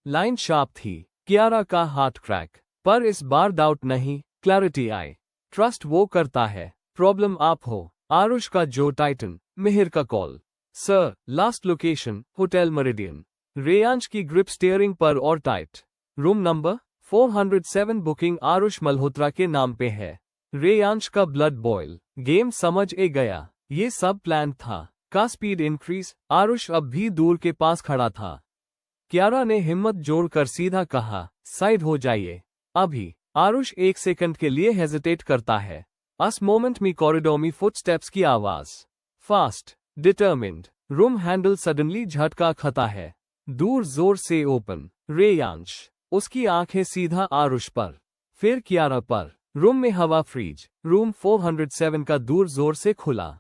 लाइन शार्प थी। कियारा का हार्ट क्रैक। पर इस बार डाउट नहीं, क्लैरिटी आई। ट्रस्ट वो करता है, प्रॉब्लम आप हो। आरुष का जो टाइटन। मिहिर का call. Sir, last location hotel meridian. Reyansh की ग्रिप स्टीयरिंग पर और tight. Room number 407 booking Aarush Malhotra के नाम पे है। रेयांश का ब्लड बॉयल। गेम समझ ए गया। ये सब प्लान था। का स्पीड इंक्रीज। आरुष अब भी दूर के पास खड़ा था। कियारा ने हिम्मत जोड़कर सीधा कहा, साइड हो जाइए अभी। आरुष एक सेकंड के लिए हेजिटेट करता है। अस मोमेंट में कॉरिडोर में फुटस्टेप्स की आवाज। Fast, determined. Room handle suddenly झटका खाता है। दूर जोर से ओपन। रेयांश। उसकी आंखें सीधा आरुष पर, फिर कियारा पर। रूम में हवा फ्रीज। रूम 407 का दूर जोर से खुला।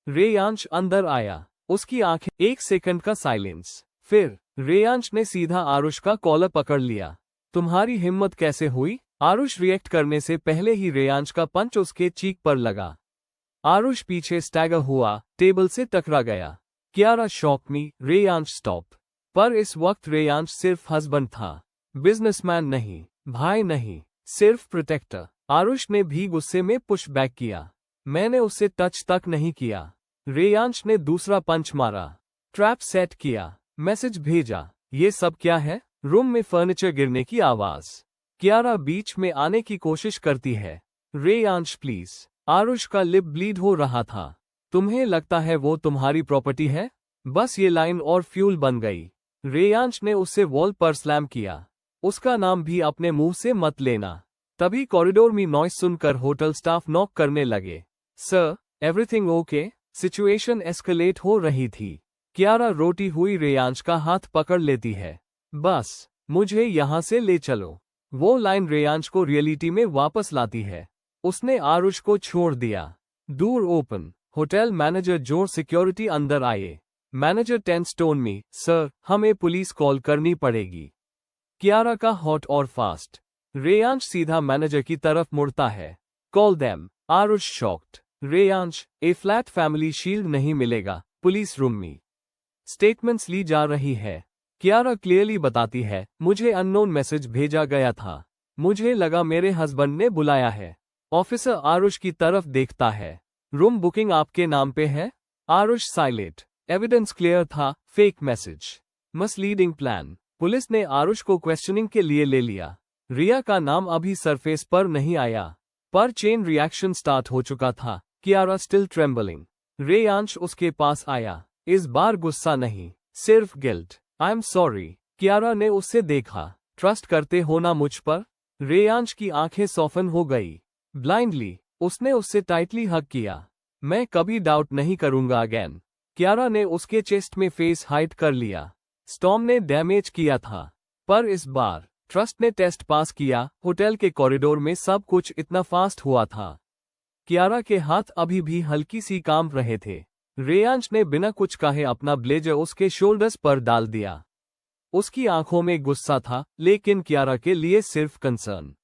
रेयांश अंदर आया। उसकी आंखें। एक सेकंड का साइलेंस। फिर रेयांश ने सीधा आरुष का कॉलर पकड़ लिया। तुम्हारी हिम्मत कैसे हुई? आरुष रिएक्ट करने से पहले ही रेयांश का पंच उसके चीक पर लगा। आरुष पीछे स्टैगर हुआ, टेबल से टकरा गया। कियारा शॉक में, रेयांश स्टॉप। पर इस वक्त रेयांश सिर्फ हस्बैंड था, बिजनेसमैन नहीं, भाई नहीं, सिर्फ प्रोटेक्टर। आरुष ने भी गुस्से में पुश बैक किया। मैंने उसे टच तक नहीं किया। रेयांश ने दूसरा पंच मारा। ट्रैप सेट किया। मैसेज भेजा। ये सब क्या है? रूम में फर्नीचर गिरने की आवाज। कियारा बीच में आने की कोशिश करती है। रेयांश प्लीज। आरुष का लिप ब्लीड हो रहा था। तुम्हें लगता है वो तुम्हारी प्रॉपर्टी है? बस ये लाइन और फ्यूल बन गई। रेयांश ने उसे वॉल पर स्लैम किया। उसका नाम भी अपने मुंह से मत लेना। तभी कॉरिडोर में नॉइस सुनकर होटल स्टाफ नॉक करने लगे। Sir, everything okay? Situation escalate हो रही थी। कियारा रोती हुई रेयांश का हाथ पकड़ लेती है। बस, मुझे यहां से ले चलो। वो लाइन रेयांश को रियलिटी में वापस लाती है। उसने आरुष को छोड़ दिया। दूर ओपन। होटल मैनेजर जोर सिक्योरिटी अंदर आए। मैनेजर टेंस टोन में, सर, हमें पुलिस कॉल करनी पड़ेगी। कियारा का हॉट और फास्ट। रेयांश सीधा मैनेजर की तरफ मुड़ता है। Call them. Aarush shocked. Reyansh, a flat family shield नहीं मिलेगा पुलिस रूम में। स्टेटमेंट्स ली जा रही है। कियारा क्लियरली बताती है, मुझे अननोन मैसेज भेजा गया था। मुझे लगा मेरे हस्बैंड ने बुलाया है। ऑफिसर आरुष की तरफ देखता है। रूम बुकिंग आपके नाम पे है? आरुष साइलेंट। एविडेंस क्लियर था, fake message, misleading plan. Police ने आरुष को क्वेश्चनिंग के लिए ले लिया। रिया का नाम अभी सरफेस पर नहीं आया, पर चेन रिएक्शन स्टार्ट हो चुका था। Kiara still trembling. रेयांश उसके पास आया। इस बार गुस्सा नहीं, सिर्फ guilt. I am sorry. Kiara ने उससे देखा। ट्रस्ट करते हो ना मुझ पर? रेयांश की आंखें सॉफन हो गई। ब्लाइंडली उसने उससे टाइटली हग किया। मैं कभी डाउट नहीं करूंगा अगेन। कियारा ने उसके चेस्ट में फेस हाइड कर लिया। स्टॉर्म ने डैमेज किया था, पर इस बार ट्रस्ट ने टेस्ट पास किया। होटल के कॉरिडोर में सब कुछ इतना फास्ट हुआ था। कियारा के हाथ अभी भी हल्की सी कांप रहे थे। रेयांश ने बिना कुछ कहे अपना ब्लेजर उसके शोल्डर्स पर डाल दिया। उसकी आंखों में गुस्सा था, लेकिन कियारा के लिए सिर्फ concern.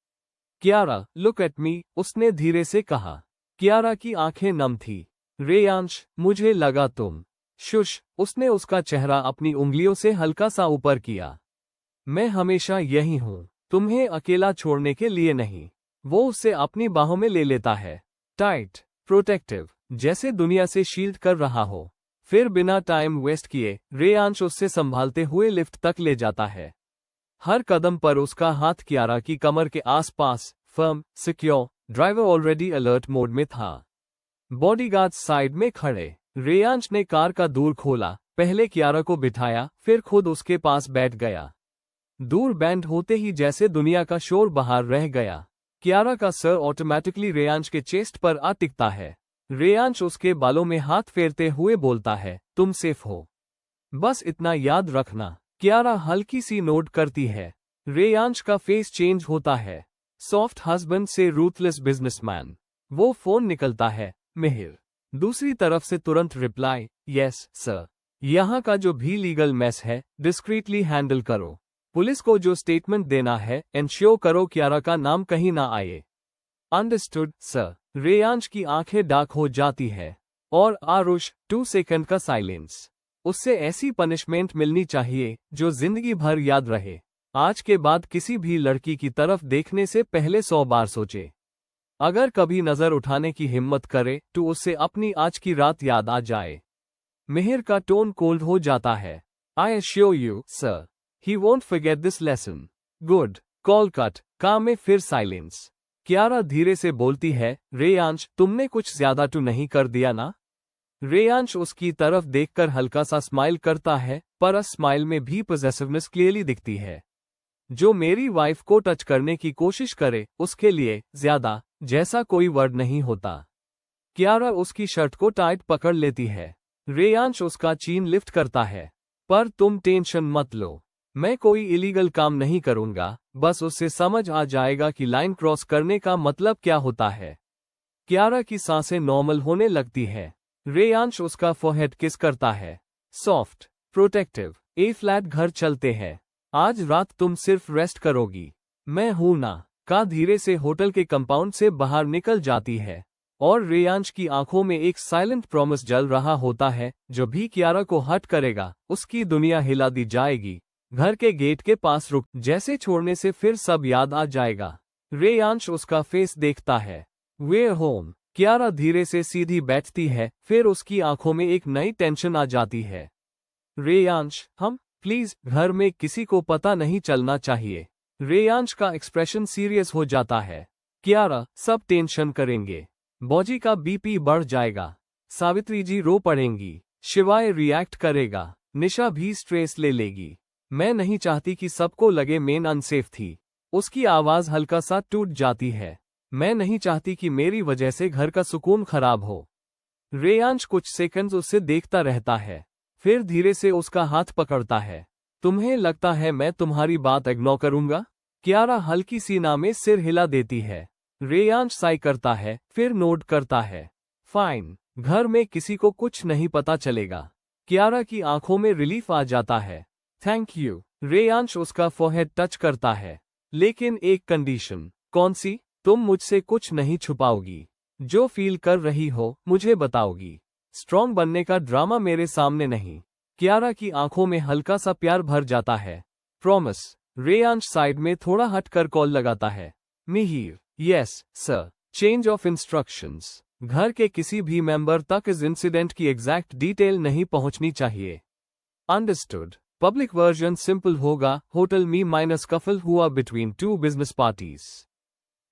Kiara, look at me, उसने धीरे से कहा। कियारा की आंखें नम थी। रेयांश, मुझे लगा तुम। शुश, उसने उसका चेहरा अपनी उंगलियों से हल्का सा ऊपर किया। मैं हमेशा यही हूं, तुम्हें अकेला छोड़ने के लिए नहीं। वो उसे अपनी बाहों में ले लेता है। टाइट, प्रोटेक्टिव, जैसे दुनिया से शील्ड कर रहा हो। फिर बिना टाइम वेस्ट किए रेयांश उससे संभालते हुए लिफ्ट तक ले जाता है। हर कदम पर उसका हाथ कियारा की कमर के आसपास, firm, secure. Driver already alert mode में था। बॉडीगार्ड्स साइड में खड़े। रेयांश ने कार का दूर खोला, पहले कियारा को बिठाया, फिर खुद उसके पास बैठ गया। दूर बैंड होते ही जैसे दुनिया का शोर बाहर रह गया। कियारा का सर ऑटोमेटिकली रेयांश के चेस्ट पर आ टिकता है। रेयांश उसके बालों में हाथ फेरते हुए बोलता है, तुम सेफ हो। बस इतना याद रखना। कियारा हल्की सी नोट करती है। रेयांश का फेस चेंज होता है। सॉफ्ट हस्बैंड से रूथलेस बिजनेसमैन। वो फोन निकलता है। मिहिर दूसरी तरफ से तुरंत रिप्लाई, यस सर। यहाँ का जो भी लीगल मेस है डिस्क्रीटली हैंडल करो। पुलिस को जो स्टेटमेंट देना है एंश्योर करो कियारा का नाम कहीं ना आए। Understood sir. रेयांश की आंखें डार्क हो जाती है। और आरुष 2 सेकंड का साइलेंस। उससे ऐसी पनिशमेंट मिलनी चाहिए जो जिंदगी भर याद रहे। आज के बाद किसी भी लड़की की तरफ देखने से पहले 100 बार सोचे। अगर कभी नजर उठाने की हिम्मत करे तो उससे अपनी आज की रात याद आ जाए। मिहिर का टोन कोल्ड हो जाता है। I assure you sir, he won't forget this lesson. Good call cut. Car में फिर साइलेंस। कियारा धीरे से बोलती है, रेयांश तुमने कुछ ज्यादा तो नहीं कर दिया ना? रेयांश उसकी तरफ देखकर हल्का सा स्माइल करता है, पर उस स्माइल में भी पॉसेसिवनेस क्लियरली दिखती है। जो मेरी वाइफ को टच करने की कोशिश करे उसके लिए ज्यादा जैसा कोई वर्ड नहीं होता। कियारा उसकी शर्ट को टाइट पकड़ लेती है। रेयांश उसका चीन लिफ्ट करता है। पर तुम टेंशन मत लो, मैं कोई इलीगल काम नहीं करूंगा, बस उससे समझ आ जाएगा कि लाइन क्रॉस करने का मतलब क्या होता है। कियारा की सांसें नॉर्मल होने लगती है। रेयांश उसका फोरहेड किस करता है। Soft protective. ए फ्लैट घर चलते हैं। आज रात तुम सिर्फ रेस्ट करोगी। मैं हूं ना। का धीरे से होटल के कंपाउंड से बाहर निकल जाती है। और रेयांश की आंखों में एक साइलेंट प्रॉमिस जल रहा होता है, जो भी कियारा को हर्ट करेगा उसकी दुनिया हिला दी जाएगी। घर के गेट के पास रुक जैसे छोड़ने से फिर सब याद आ जाएगा। रेयांश उसका फेस देखता है। Where home. कियारा धीरे से सीधी बैठती है, फिर उसकी आंखों में एक नई टेंशन आ जाती है। रेयांश हम प्लीज, घर में किसी को पता नहीं चलना चाहिए। रेयांश का एक्सप्रेशन सीरियस हो जाता है। कियारा सब टेंशन करेंगे, बॉजी का बीपी बढ़ जाएगा, सावित्री जी रो पड़ेंगी, शिवाय रिएक्ट करेगा, निशा भी स्ट्रेस ले लेगी। मैं नहीं चाहती कि सबको लगे मेन अनसेफ थी। उसकी आवाज हल्का सा टूट जाती है। मैं नहीं चाहती कि मेरी वजह से घर का सुकून खराब हो। रेयांश कुछ सेकंड्स उससे देखता रहता है, फिर धीरे से उसका हाथ पकड़ता है। तुम्हें लगता है मैं तुम्हारी बात इग्नोर करूंगा? कियारा हल्की सी ना में सिर हिला देती है। रेयांश साई करता है, फिर नोट करता है। फाइन, घर में किसी को कुछ नहीं पता चलेगा। कियारा की आंखों में रिलीफ आ जाता है। Thank you. रेयांश उसका फोरहेड टच करता है। लेकिन एक कंडीशन। कौन सी? तुम मुझसे कुछ नहीं छुपाओगी। जो फील कर रही हो मुझे बताओगी। स्ट्रॉन्ग बनने का ड्रामा मेरे सामने नहीं। कियारा की आंखों में हल्का सा प्यार भर जाता है। प्रॉमिस। रेयांश साइड में थोड़ा हटकर कॉल लगाता है। Mihir. Yes sir. Change of instructions. घर के किसी भी मेंबर तक इस इंसिडेंट की एग्जैक्ट डिटेल नहीं पहुंचनी चाहिए। अंडरस्टूड। पब्लिक वर्जन सिंपल होगा, होटल मी माइनस कफल हुआ बिटवीन 2 बिजनेस पार्टीज।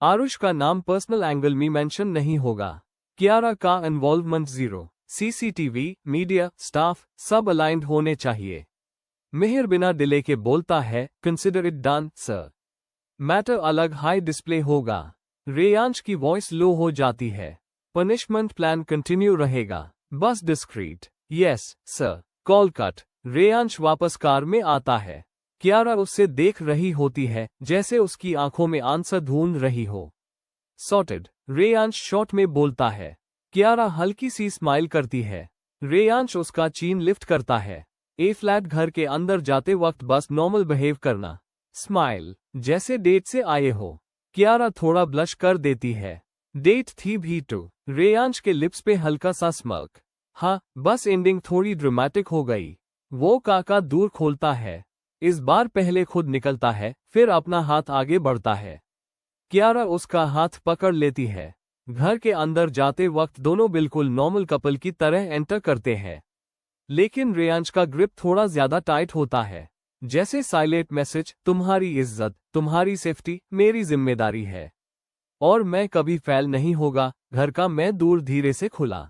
आरुष का नाम पर्सनल एंगल में मेंशन नहीं होगा। कियारा का इन्वॉल्वमेंट 0। सीसीटीवी, मीडिया, स्टाफ सब अलाइंड होने चाहिए। मिहिर बिना डिले के बोलता है, consider it done sir. Matter अलग हाई डिस्प्ले होगा। रेयांश की वॉइस लो हो जाती है। पनिशमेंट प्लान कंटिन्यू रहेगा, बस discrete. Yes sir. Call cut. Reyansh वापस कार में आता है। कियारा उससे देख रही होती है, जैसे उसकी आंखों में आंसर ढूंढ रही हो। सॉर्टेड। रेयांश शॉर्ट में बोलता है। कियारा हल्की सी स्माइल करती है। रेयांश उसका चीन लिफ्ट करता है। ए फ्लैट घर के अंदर जाते वक्त बस नॉर्मल बिहेव करना। स्माइल जैसे डेट से आए हो। कियारा थोड़ा ब्लश कर देती है। डेट थी भी तो। रेयांश के लिप्स पे हल्का सा स्मर्क। हाँ, बस एंडिंग थोड़ी ड्रामेटिक हो गई। वो काका दूर खोलता है। इस बार पहले खुद निकलता है, फिर अपना हाथ आगे बढ़ता है। कियारा उसका हाथ पकड़ लेती है। घर के अंदर जाते वक्त दोनों बिल्कुल नॉर्मल कपल की तरह एंटर करते हैं। लेकिन रेयांश का ग्रिप थोड़ा ज्यादा टाइट होता है, जैसे साइलेंट मैसेज, तुम्हारी इज्जत, तुम्हारी सेफ्टी मेरी जिम्मेदारी है। और मैं कभी फेल नहीं होगा। घर का मैं दूर धीरे से खुला।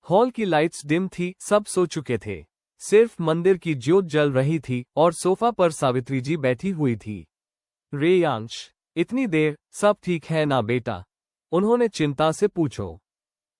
हॉल की लाइट्स डिम थी, सब सो चुके थे। सिर्फ मंदिर की ज्योत जल रही थी और सोफा पर सावित्री जी बैठी हुई थी। रेयांश इतनी देर, सब ठीक है ना बेटा? उन्होंने चिंता से पूछो।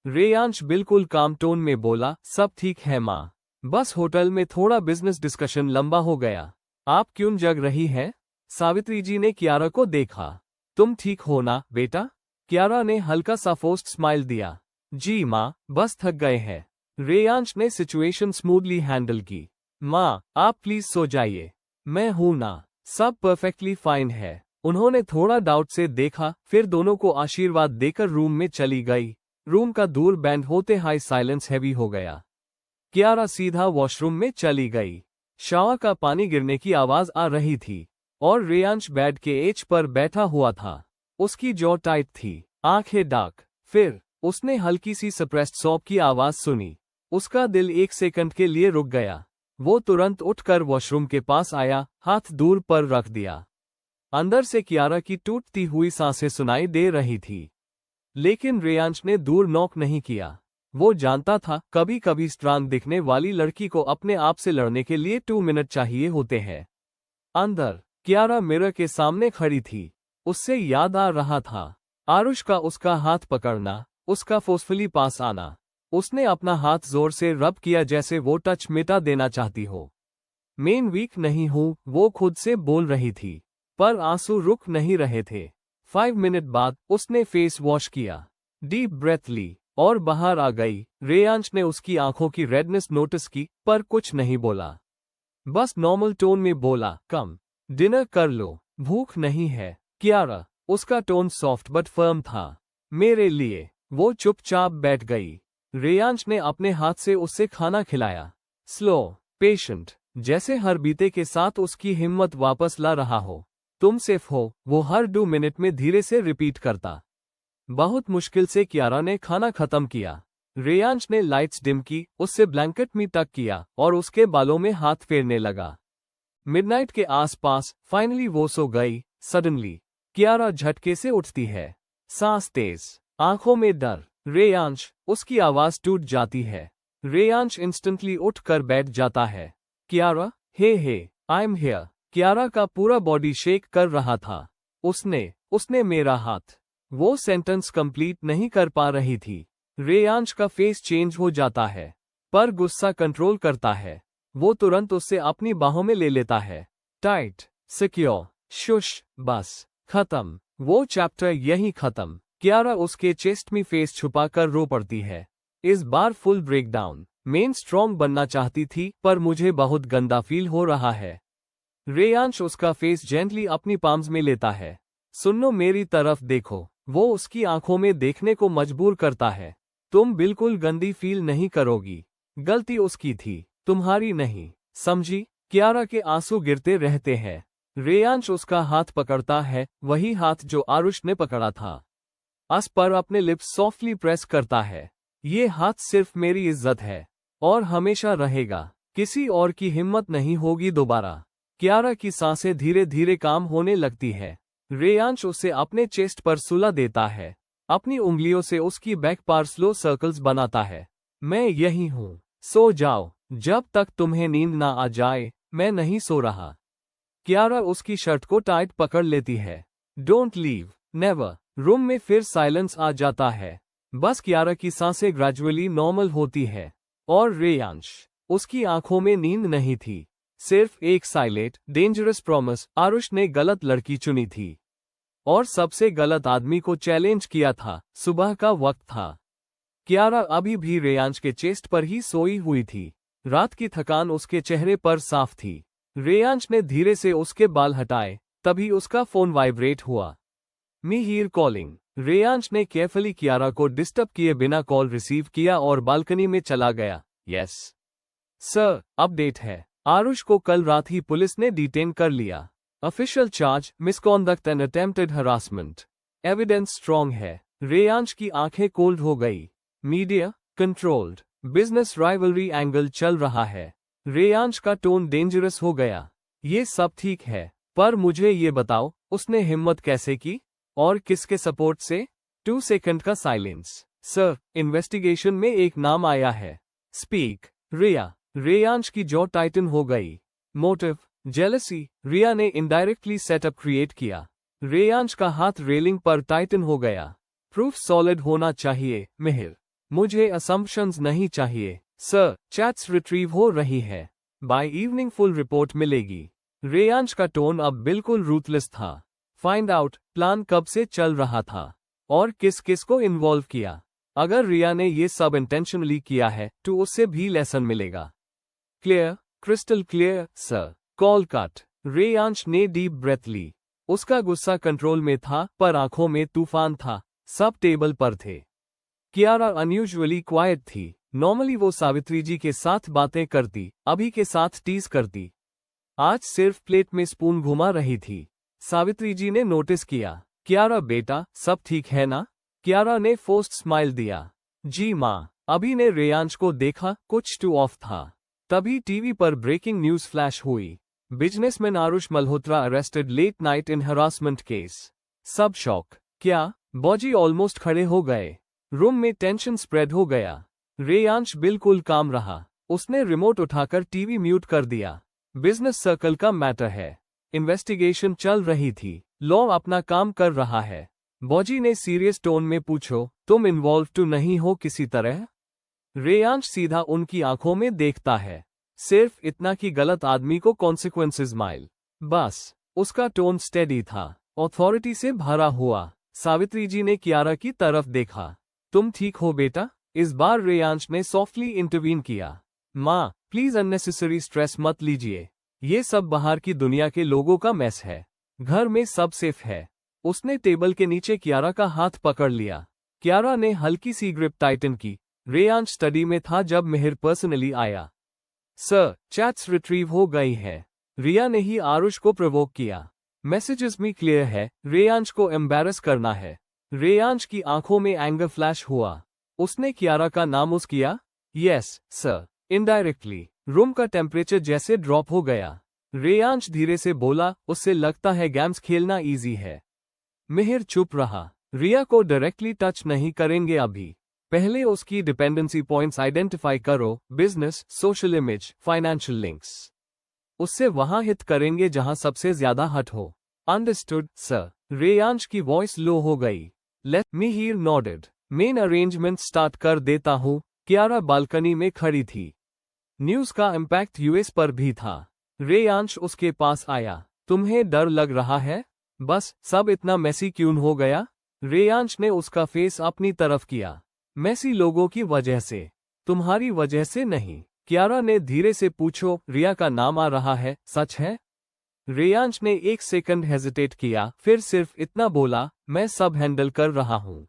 रेयांश बिल्कुल काम टोन में बोला, सब ठीक है माँ। बस होटल में थोड़ा बिजनेस डिस्कशन लंबा हो गया। आप क्यों जग रही हैं? सावित्री जी ने कियारा को देखा। तुम ठीक हो ना बेटा? कियारा ने हल्का सा फोर्स्ड स्माइल दिया। जी माँ, बस थक गए हैं। रेयांश ने सिचुएशन स्मूथली हैंडल की। माँ, आप प्लीज सो जाइए। मैं हूं ना, सब परफेक्टली फाइन है। उन्होंने थोड़ा डाउट से देखा, फिर दोनों को आशीर्वाद देकर रूम में चली गई। रूम का दूर बैंड होते हाई साइलेंस हैवी हो गया। कियारा सीधा वॉशरूम में चली गई। शावर का पानी गिरने की आवाज आ रही थी और रेयांश बेड के एज पर बैठा हुआ था। उसकी जॉ टाइट थी, आंखें डार्क। फिर उसने हल्की सी सप्रेस्ड सॉब की आवाज सुनी। उसका दिल एक सेकंड के लिए रुक गया। वो तुरंत उठकर वॉशरूम के पास आया, हाथ दूर पर रख दिया। अंदर से कियारा की टूटती हुई सांसें सुनाई दे रही थी। लेकिन रेयांश ने दूर नॉक नहीं किया। वो जानता था, कभी कभी स्ट्रांग दिखने वाली लड़की को अपने आप से लड़ने के लिए 2 मिनट चाहिए होते हैं। अंदर कियारा मिरर के सामने खड़ी थी। उससे याद आ रहा था आरुष का उसका हाथ पकड़ना, उसका फोर्सफुली पास आना। उसने अपना हाथ जोर से रब किया जैसे वो टच मिटा देना चाहती हो। मेन वीक नहीं हूं, वो खुद से बोल रही थी, पर आंसू रुक नहीं रहे थे। 5 मिनट बाद उसने फेस वॉश किया, डीप ब्रेथ ली और बाहर आ गई। रेयांश ने उसकी आंखों की रेडनेस नोटिस की, पर कुछ नहीं बोला। बस नॉर्मल टोन में बोला, कम डिनर कर लो, भूख नहीं है कियारा। उसका टोन सॉफ्ट बट फर्म था। मेरे लिए। वो चुपचाप बैठ गई। रेयांश ने अपने हाथ से उससे खाना खिलाया, स्लो, पेशेंट, जैसे हर बीते के साथ उसकी हिम्मत वापस ला रहा हो। तुम सेफ हो, वो हर 2 मिनट में धीरे से रिपीट करता। बहुत मुश्किल से कियारा ने खाना खत्म किया। रेयांश ने लाइट्स डिम की, उससे ब्लैंकेट में टक किया और उसके बालों में हाथ फेरने लगा। मिडनाइट के आसपास फाइनली वो सो गई। सडनली कियारा झटके से उठती है, सांस तेज, आंखों में डर। रेयांश, उसकी आवाज टूट जाती है। रेयांश इंस्टेंटली उठकर बैठ जाता है। कियारा, हे, आई एम हियर। कियारा का पूरा बॉडी शेक कर रहा था। उसने मेरा हाथ। वो सेंटेंस कंप्लीट नहीं कर पा रही थी। रेयांश का फेस चेंज हो जाता है, पर गुस्सा कंट्रोल करता है। वो तुरंत उससे अपनी बाहों में ले लेता है। टाइट, सिक्योर, शुश, बस खत्म। वो चैप्टर यहीं खत्म। कियारा उसके चेस्ट में फेस छुपाकर रो पड़ती है। इस बार फुल ब्रेकडाउन। मेन स्ट्रॉन्ग बनना चाहती थी, पर मुझे बहुत गंदा फील हो रहा है। रेयांश उसका फेस जेंटली अपनी पाम्स में लेता है। सुनो, मेरी तरफ देखो। वो उसकी आंखों में देखने को मजबूर करता है। तुम बिल्कुल गंदी फील नहीं करोगी। गलती उसकी थी, तुम्हारी नहीं, समझी? कियारा के आंसू गिरते रहते हैं। रेयांश उसका हाथ पकड़ता है, वही हाथ जो आरुष ने पकड़ा था। अस पर अपने लिप्स सॉफ्टली प्रेस करता है। ये हाथ सिर्फ मेरी इज्जत है और हमेशा रहेगा। किसी और की हिम्मत नहीं होगी दोबारा। कियारा की सांसें धीरे धीरे काम होने लगती है। रेयांश उसे अपने चेस्ट पर सुला देता है, अपनी उंगलियों से उसकी बैक पर स्लो सर्कल्स बनाता है। मैं यही हूँ, सो जाओ, जब तक तुम्हें नींद ना आ जाए, मैं नहीं सो रहा। कियारा उसकी शर्ट को टाइट पकड़ लेती है। Don't leave, never. रूम में फिर साइलेंस आ जाता है। बस कियारा की सांसें ग्रेजुअली नॉर्मल होती है और रेयांश, उसकी आंखों में नींद नहीं थी, सिर्फ एक साइलेंट, डेंजरस प्रॉमिस। आरुष ने गलत लड़की चुनी थी और सबसे गलत आदमी को चैलेंज किया था। सुबह का वक्त था। कियारा अभी भी रेयांश के चेस्ट पर ही सोई हुई थी। रात की थकान उसके चेहरे पर साफ थी। रेयांश ने धीरे से उसके बाल हटाए, तभी उसका फोन वाइब्रेट हुआ। मिहीर कॉलिंग। रेयांश ने केयरफुली कियारा को डिस्टर्ब किए बिना कॉल रिसीव किया और बालकनी में चला गया। यस सर, अपडेट है। आरुष को कल रात ही पुलिस ने डिटेन कर लिया। Official charge, misconduct and attempted harassment. Evidence strong है। रेयांश की आंखें कोल्ड हो गई। Media controlled, business rivalry angle चल रहा है। रेयांश का टोन डेंजरस हो गया। ये सब ठीक है, पर मुझे ये बताओ, उसने हिम्मत कैसे की और किसके सपोर्ट से? 2 सेकंड का साइलेंस। सर, इन्वेस्टिगेशन में एक नाम आया है। स्पीक। रिया। रेयांश की जॉ टाइटन हो गई। Motive, jealousy. रिया ने इनडायरेक्टली सेटअप क्रिएट किया। रेयांश का हाथ रेलिंग पर टाइटन हो गया। प्रूफ सॉलिड होना चाहिए मिहिर, मुझे असम्पशंस नहीं चाहिए। सर, चैट्स रिट्रीव हो रही है, बाय इवनिंग फुल रिपोर्ट मिलेगी। रेयांश का टोन अब बिल्कुल रूथलेस था। फाइंड आउट प्लान कब से चल रहा था और किस किस को इन्वॉल्व किया। अगर रिया ने ये सब इंटेंशनली किया है तो उससे भी लेसन मिलेगा। Clear, crystal clear sir. Call cut. Reyansh ने डीप ब्रेथ ली। उसका गुस्सा कंट्रोल में था पर आंखों में तूफान था। सब टेबल पर थे। कियारा अनयूजुअली क्वाइट थी। नॉर्मली वो सावित्री जी के साथ बातें करती, अभी के साथ टीज करती। आज सिर्फ प्लेट में स्पून घुमा रही थी। सावित्री जी ने नोटिस किया। कियारा बेटा, सब ठीक है ना? कियारा ने फोर्स्ड स्माइल दिया। जी माँ। अभी ने रेयांश को देखा, कुछ टू ऑफ था। तभी टीवी पर ब्रेकिंग न्यूज फ्लैश हुई। Businessman Aarush Malhotra arrested late night in harassment case. सब शॉक। क्या? बॉजी ऑलमोस्ट खड़े हो गए। रूम में टेंशन स्प्रेड हो गया। रेयांश बिल्कुल काम रहा। उसने रिमोट उठाकर टीवी म्यूट कर दिया। बिजनेस सर्कल का मैटर है। इन्वेस्टिगेशन चल रही थी। लॉ अपना काम कर रहा है। बॉजी ने सीरियस टोन में पूछो, तुम इन्वॉल्व तो नहीं हो किसी तरह? रेयांश सीधा उनकी आंखों में देखता है। सिर्फ इतना कि गलत आदमी को कॉन्सिक्वेंसेस माइल। बस। उसका टोन स्टेडी था, अथॉरिटी से भरा हुआ। सावित्री जी ने कियारा की तरफ देखा। तुम ठीक हो बेटा? इस बार रेयांश ने सॉफ्टली इंटरवीन किया। माँ, प्लीज अननेसेसरी स्ट्रेस मत लीजिए। ये सब बाहर की दुनिया के लोगों का मैस है। घर में सब सेफ है। उसने टेबल के नीचे कियारा का हाथ पकड़ लिया। कियारा ने हल्की सी ग्रिप टाइटन की। रेयांश स्टडी में था जब मिहिर पर्सनली आया। सर, चैट्स रिट्रीव हो गई है। रिया ने ही आरुष को प्रोवोक किया। मैसेजेस में क्लियर है, रेयांश को एम्बैरस करना है। रेयांश की आंखों में एंगर फ्लैश हुआ। उसने कियारा का नाम उस किया? Yes sir. इनडायरेक्टली। रूम का टेम्परेचर जैसे ड्रॉप हो गया। रेयांश धीरे से बोला, उससे लगता है गेम्स खेलना इजी है। मिहिर चुप रहा। रिया को डायरेक्टली टच नहीं करेंगे अभी। पहले उसकी डिपेंडेंसी पॉइंट्स आइडेंटिफाई करो, business, social image, financial links. उससे वहां हिट करेंगे जहां सबसे ज्यादा हट हो। Understood sir. रेयांश की वॉइस लो हो गई। Let me here nodded. Main arrangement start कर देता हूं। कियारा बालकनी में खड़ी थी। न्यूज का इम्पैक्ट यूएस पर भी था। रेयांश उसके पास आया। तुम्हें डर लग रहा है? बस, सब इतना मैसी क्यों हो गया? रेयांश ने उसका फेस अपनी तरफ किया। मैसी लोगों की वजह से, तुम्हारी वजह से नहीं। कियारा ने धीरे से पूछो, रिया का नाम आ रहा है, सच है? रेयांश ने एक सेकंड हेजिटेट किया, फिर सिर्फ इतना बोला, मैं सब हैंडल कर रहा हूं।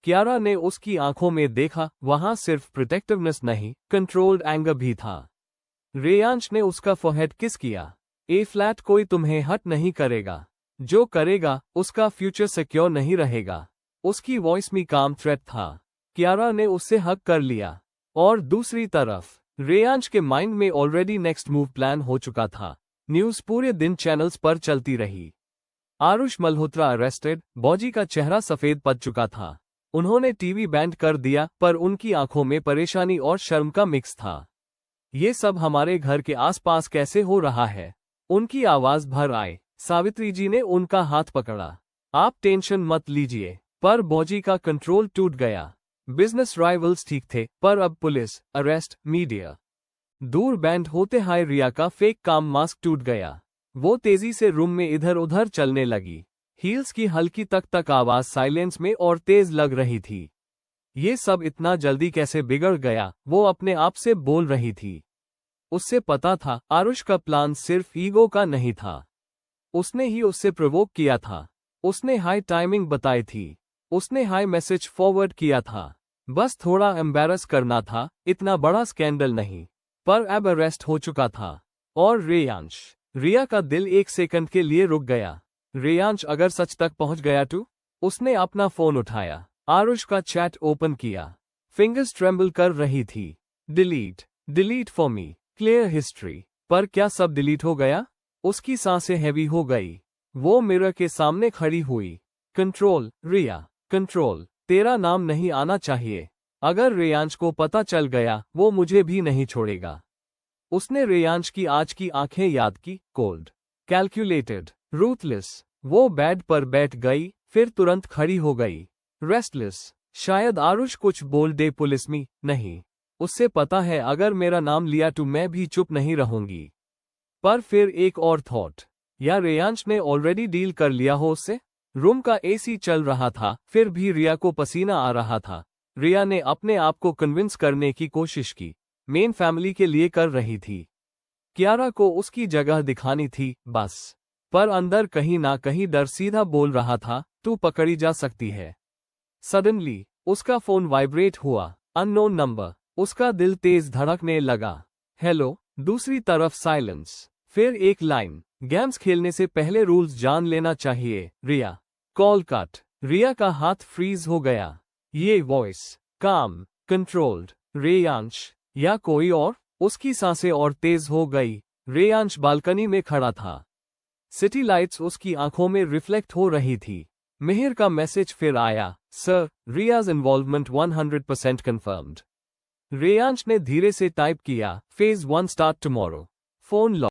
कियारा ने उसकी आंखों में देखा, वहां सिर्फ प्रोटेक्टिवनेस नहीं, कंट्रोल्ड एंगर भी था। रेयांश ने उसका फोरहेड किस किया। ए फ्लैट कोई तुम्हें हट नहीं करेगा। जो करेगा, उसका फ्यूचर सिक्योर नहीं रहेगा। उसकी वॉइस में काम थ्रेट था। कियारा ने उससे हक कर लिया। और दूसरी तरफ, रेयांश के माइंड में ऑलरेडी नेक्स्ट मूव प्लान हो चुका था। न्यूज पूरे दिन चैनल्स पर चलती रही। आरुष मल्होत्रा अरेस्टेड। बॉजी का चेहरा सफेद पड़ चुका था। उन्होंने टीवी बैंड कर दिया, पर उनकी आंखों में परेशानी और शर्म का मिक्स था। ये सब हमारे घर के आसपास कैसे हो रहा है? उनकी आवाज भर आए। सावित्री जी ने उनका हाथ पकड़ा। आप टेंशन मत लीजिए। पर बॉजी का कंट्रोल टूट गया। बिजनेस राइवल्स ठीक थे, पर अब पुलिस, अरेस्ट, मीडिया दूर बैंड होते हाय रिया का फेक काम मास्क टूट गया। वो तेजी से रूम में इधर उधर चलने लगी। हील्स की हल्की तक तक आवाज साइलेंस में और तेज लग रही थी। ये सब इतना जल्दी कैसे बिगड़ गया, वो अपने आप से बोल रही थी। उससे पता था, आरुष का प्लान सिर्फ ईगो का नहीं था। उसने ही उससे प्रोवोक किया था। उसने हाई टाइमिंग बताई थी। उसने हाई मैसेज फॉरवर्ड किया था। बस थोड़ा एम्बैरस करना था, इतना बड़ा स्कैंडल नहीं। पर अब अरेस्ट हो चुका था। और रेयांश। रिया का दिल एक सेकंड के लिए रुक गया। रेयांश अगर सच तक पहुंच गया तो? उसने अपना फोन उठाया। आरुष का चैट ओपन किया। फिंगर्स ट्रेम्बल कर रही थी। Delete for me, clear history. पर क्या सब डिलीट हो गया? उसकी सांसें हैवी हो गई। वो मिरर के सामने खड़ी हुई। कंट्रोल, रिया, कंट्रोल। तेरा नाम नहीं आना चाहिए। अगर रेयांश को पता चल गया, वो मुझे भी नहीं छोड़ेगा। उसने रेयांश की आज की आंखें याद की, कोल्ड, कैलकुलेटेड, रूथलेस। वो बेड पर बैठ गई, फिर तुरंत खड़ी हो गई। रेस्टलेस। शायद आरुष कुछ बोल दे पुलिस में, नहीं। उससे पता है अगर मेरा नाम लिया तो मैं भी चुप नहीं रहूंगी। पर फिर एक और थॉट, या रेयांश ने ऑलरेडी डील कर लिया हो उससे? रूम का एसी चल रहा था, फिर भी रिया को पसीना आ रहा था। रिया ने अपने आप को कन्विंस करने की कोशिश की, मेन फैमिली के लिए कर रही थी। कियारा को उसकी जगह दिखानी थी, बस। पर अंदर कहीं ना कहीं डर सीधा बोल रहा था, तू पकड़ी जा सकती है। सडनली उसका फोन वाइब्रेट हुआ, अननोन नंबर। उसका दिल तेज धड़कने लगा। हेलो। दूसरी तरफ साइलेंस। फिर एक लाइन, गेम्स खेलने से पहले रूल्स जान लेना चाहिए, रिया। Call cut. रिया का हाथ फ्रीज हो गया। ये वॉइस, काम, कंट्रोल्ड। रेयांश या कोई और? उसकी सांसें और तेज हो गई। रेयांश बालकनी में खड़ा था। सिटी लाइट्स उसकी आंखों में रिफ्लेक्ट हो रही थी। मिहिर का मैसेज फिर आया, सर, रियाज इन्वॉल्वमेंट 100% कंफर्म्ड। रेयांश ने धीरे से टाइप किया, phase 1 start tomorrow. Phone lock.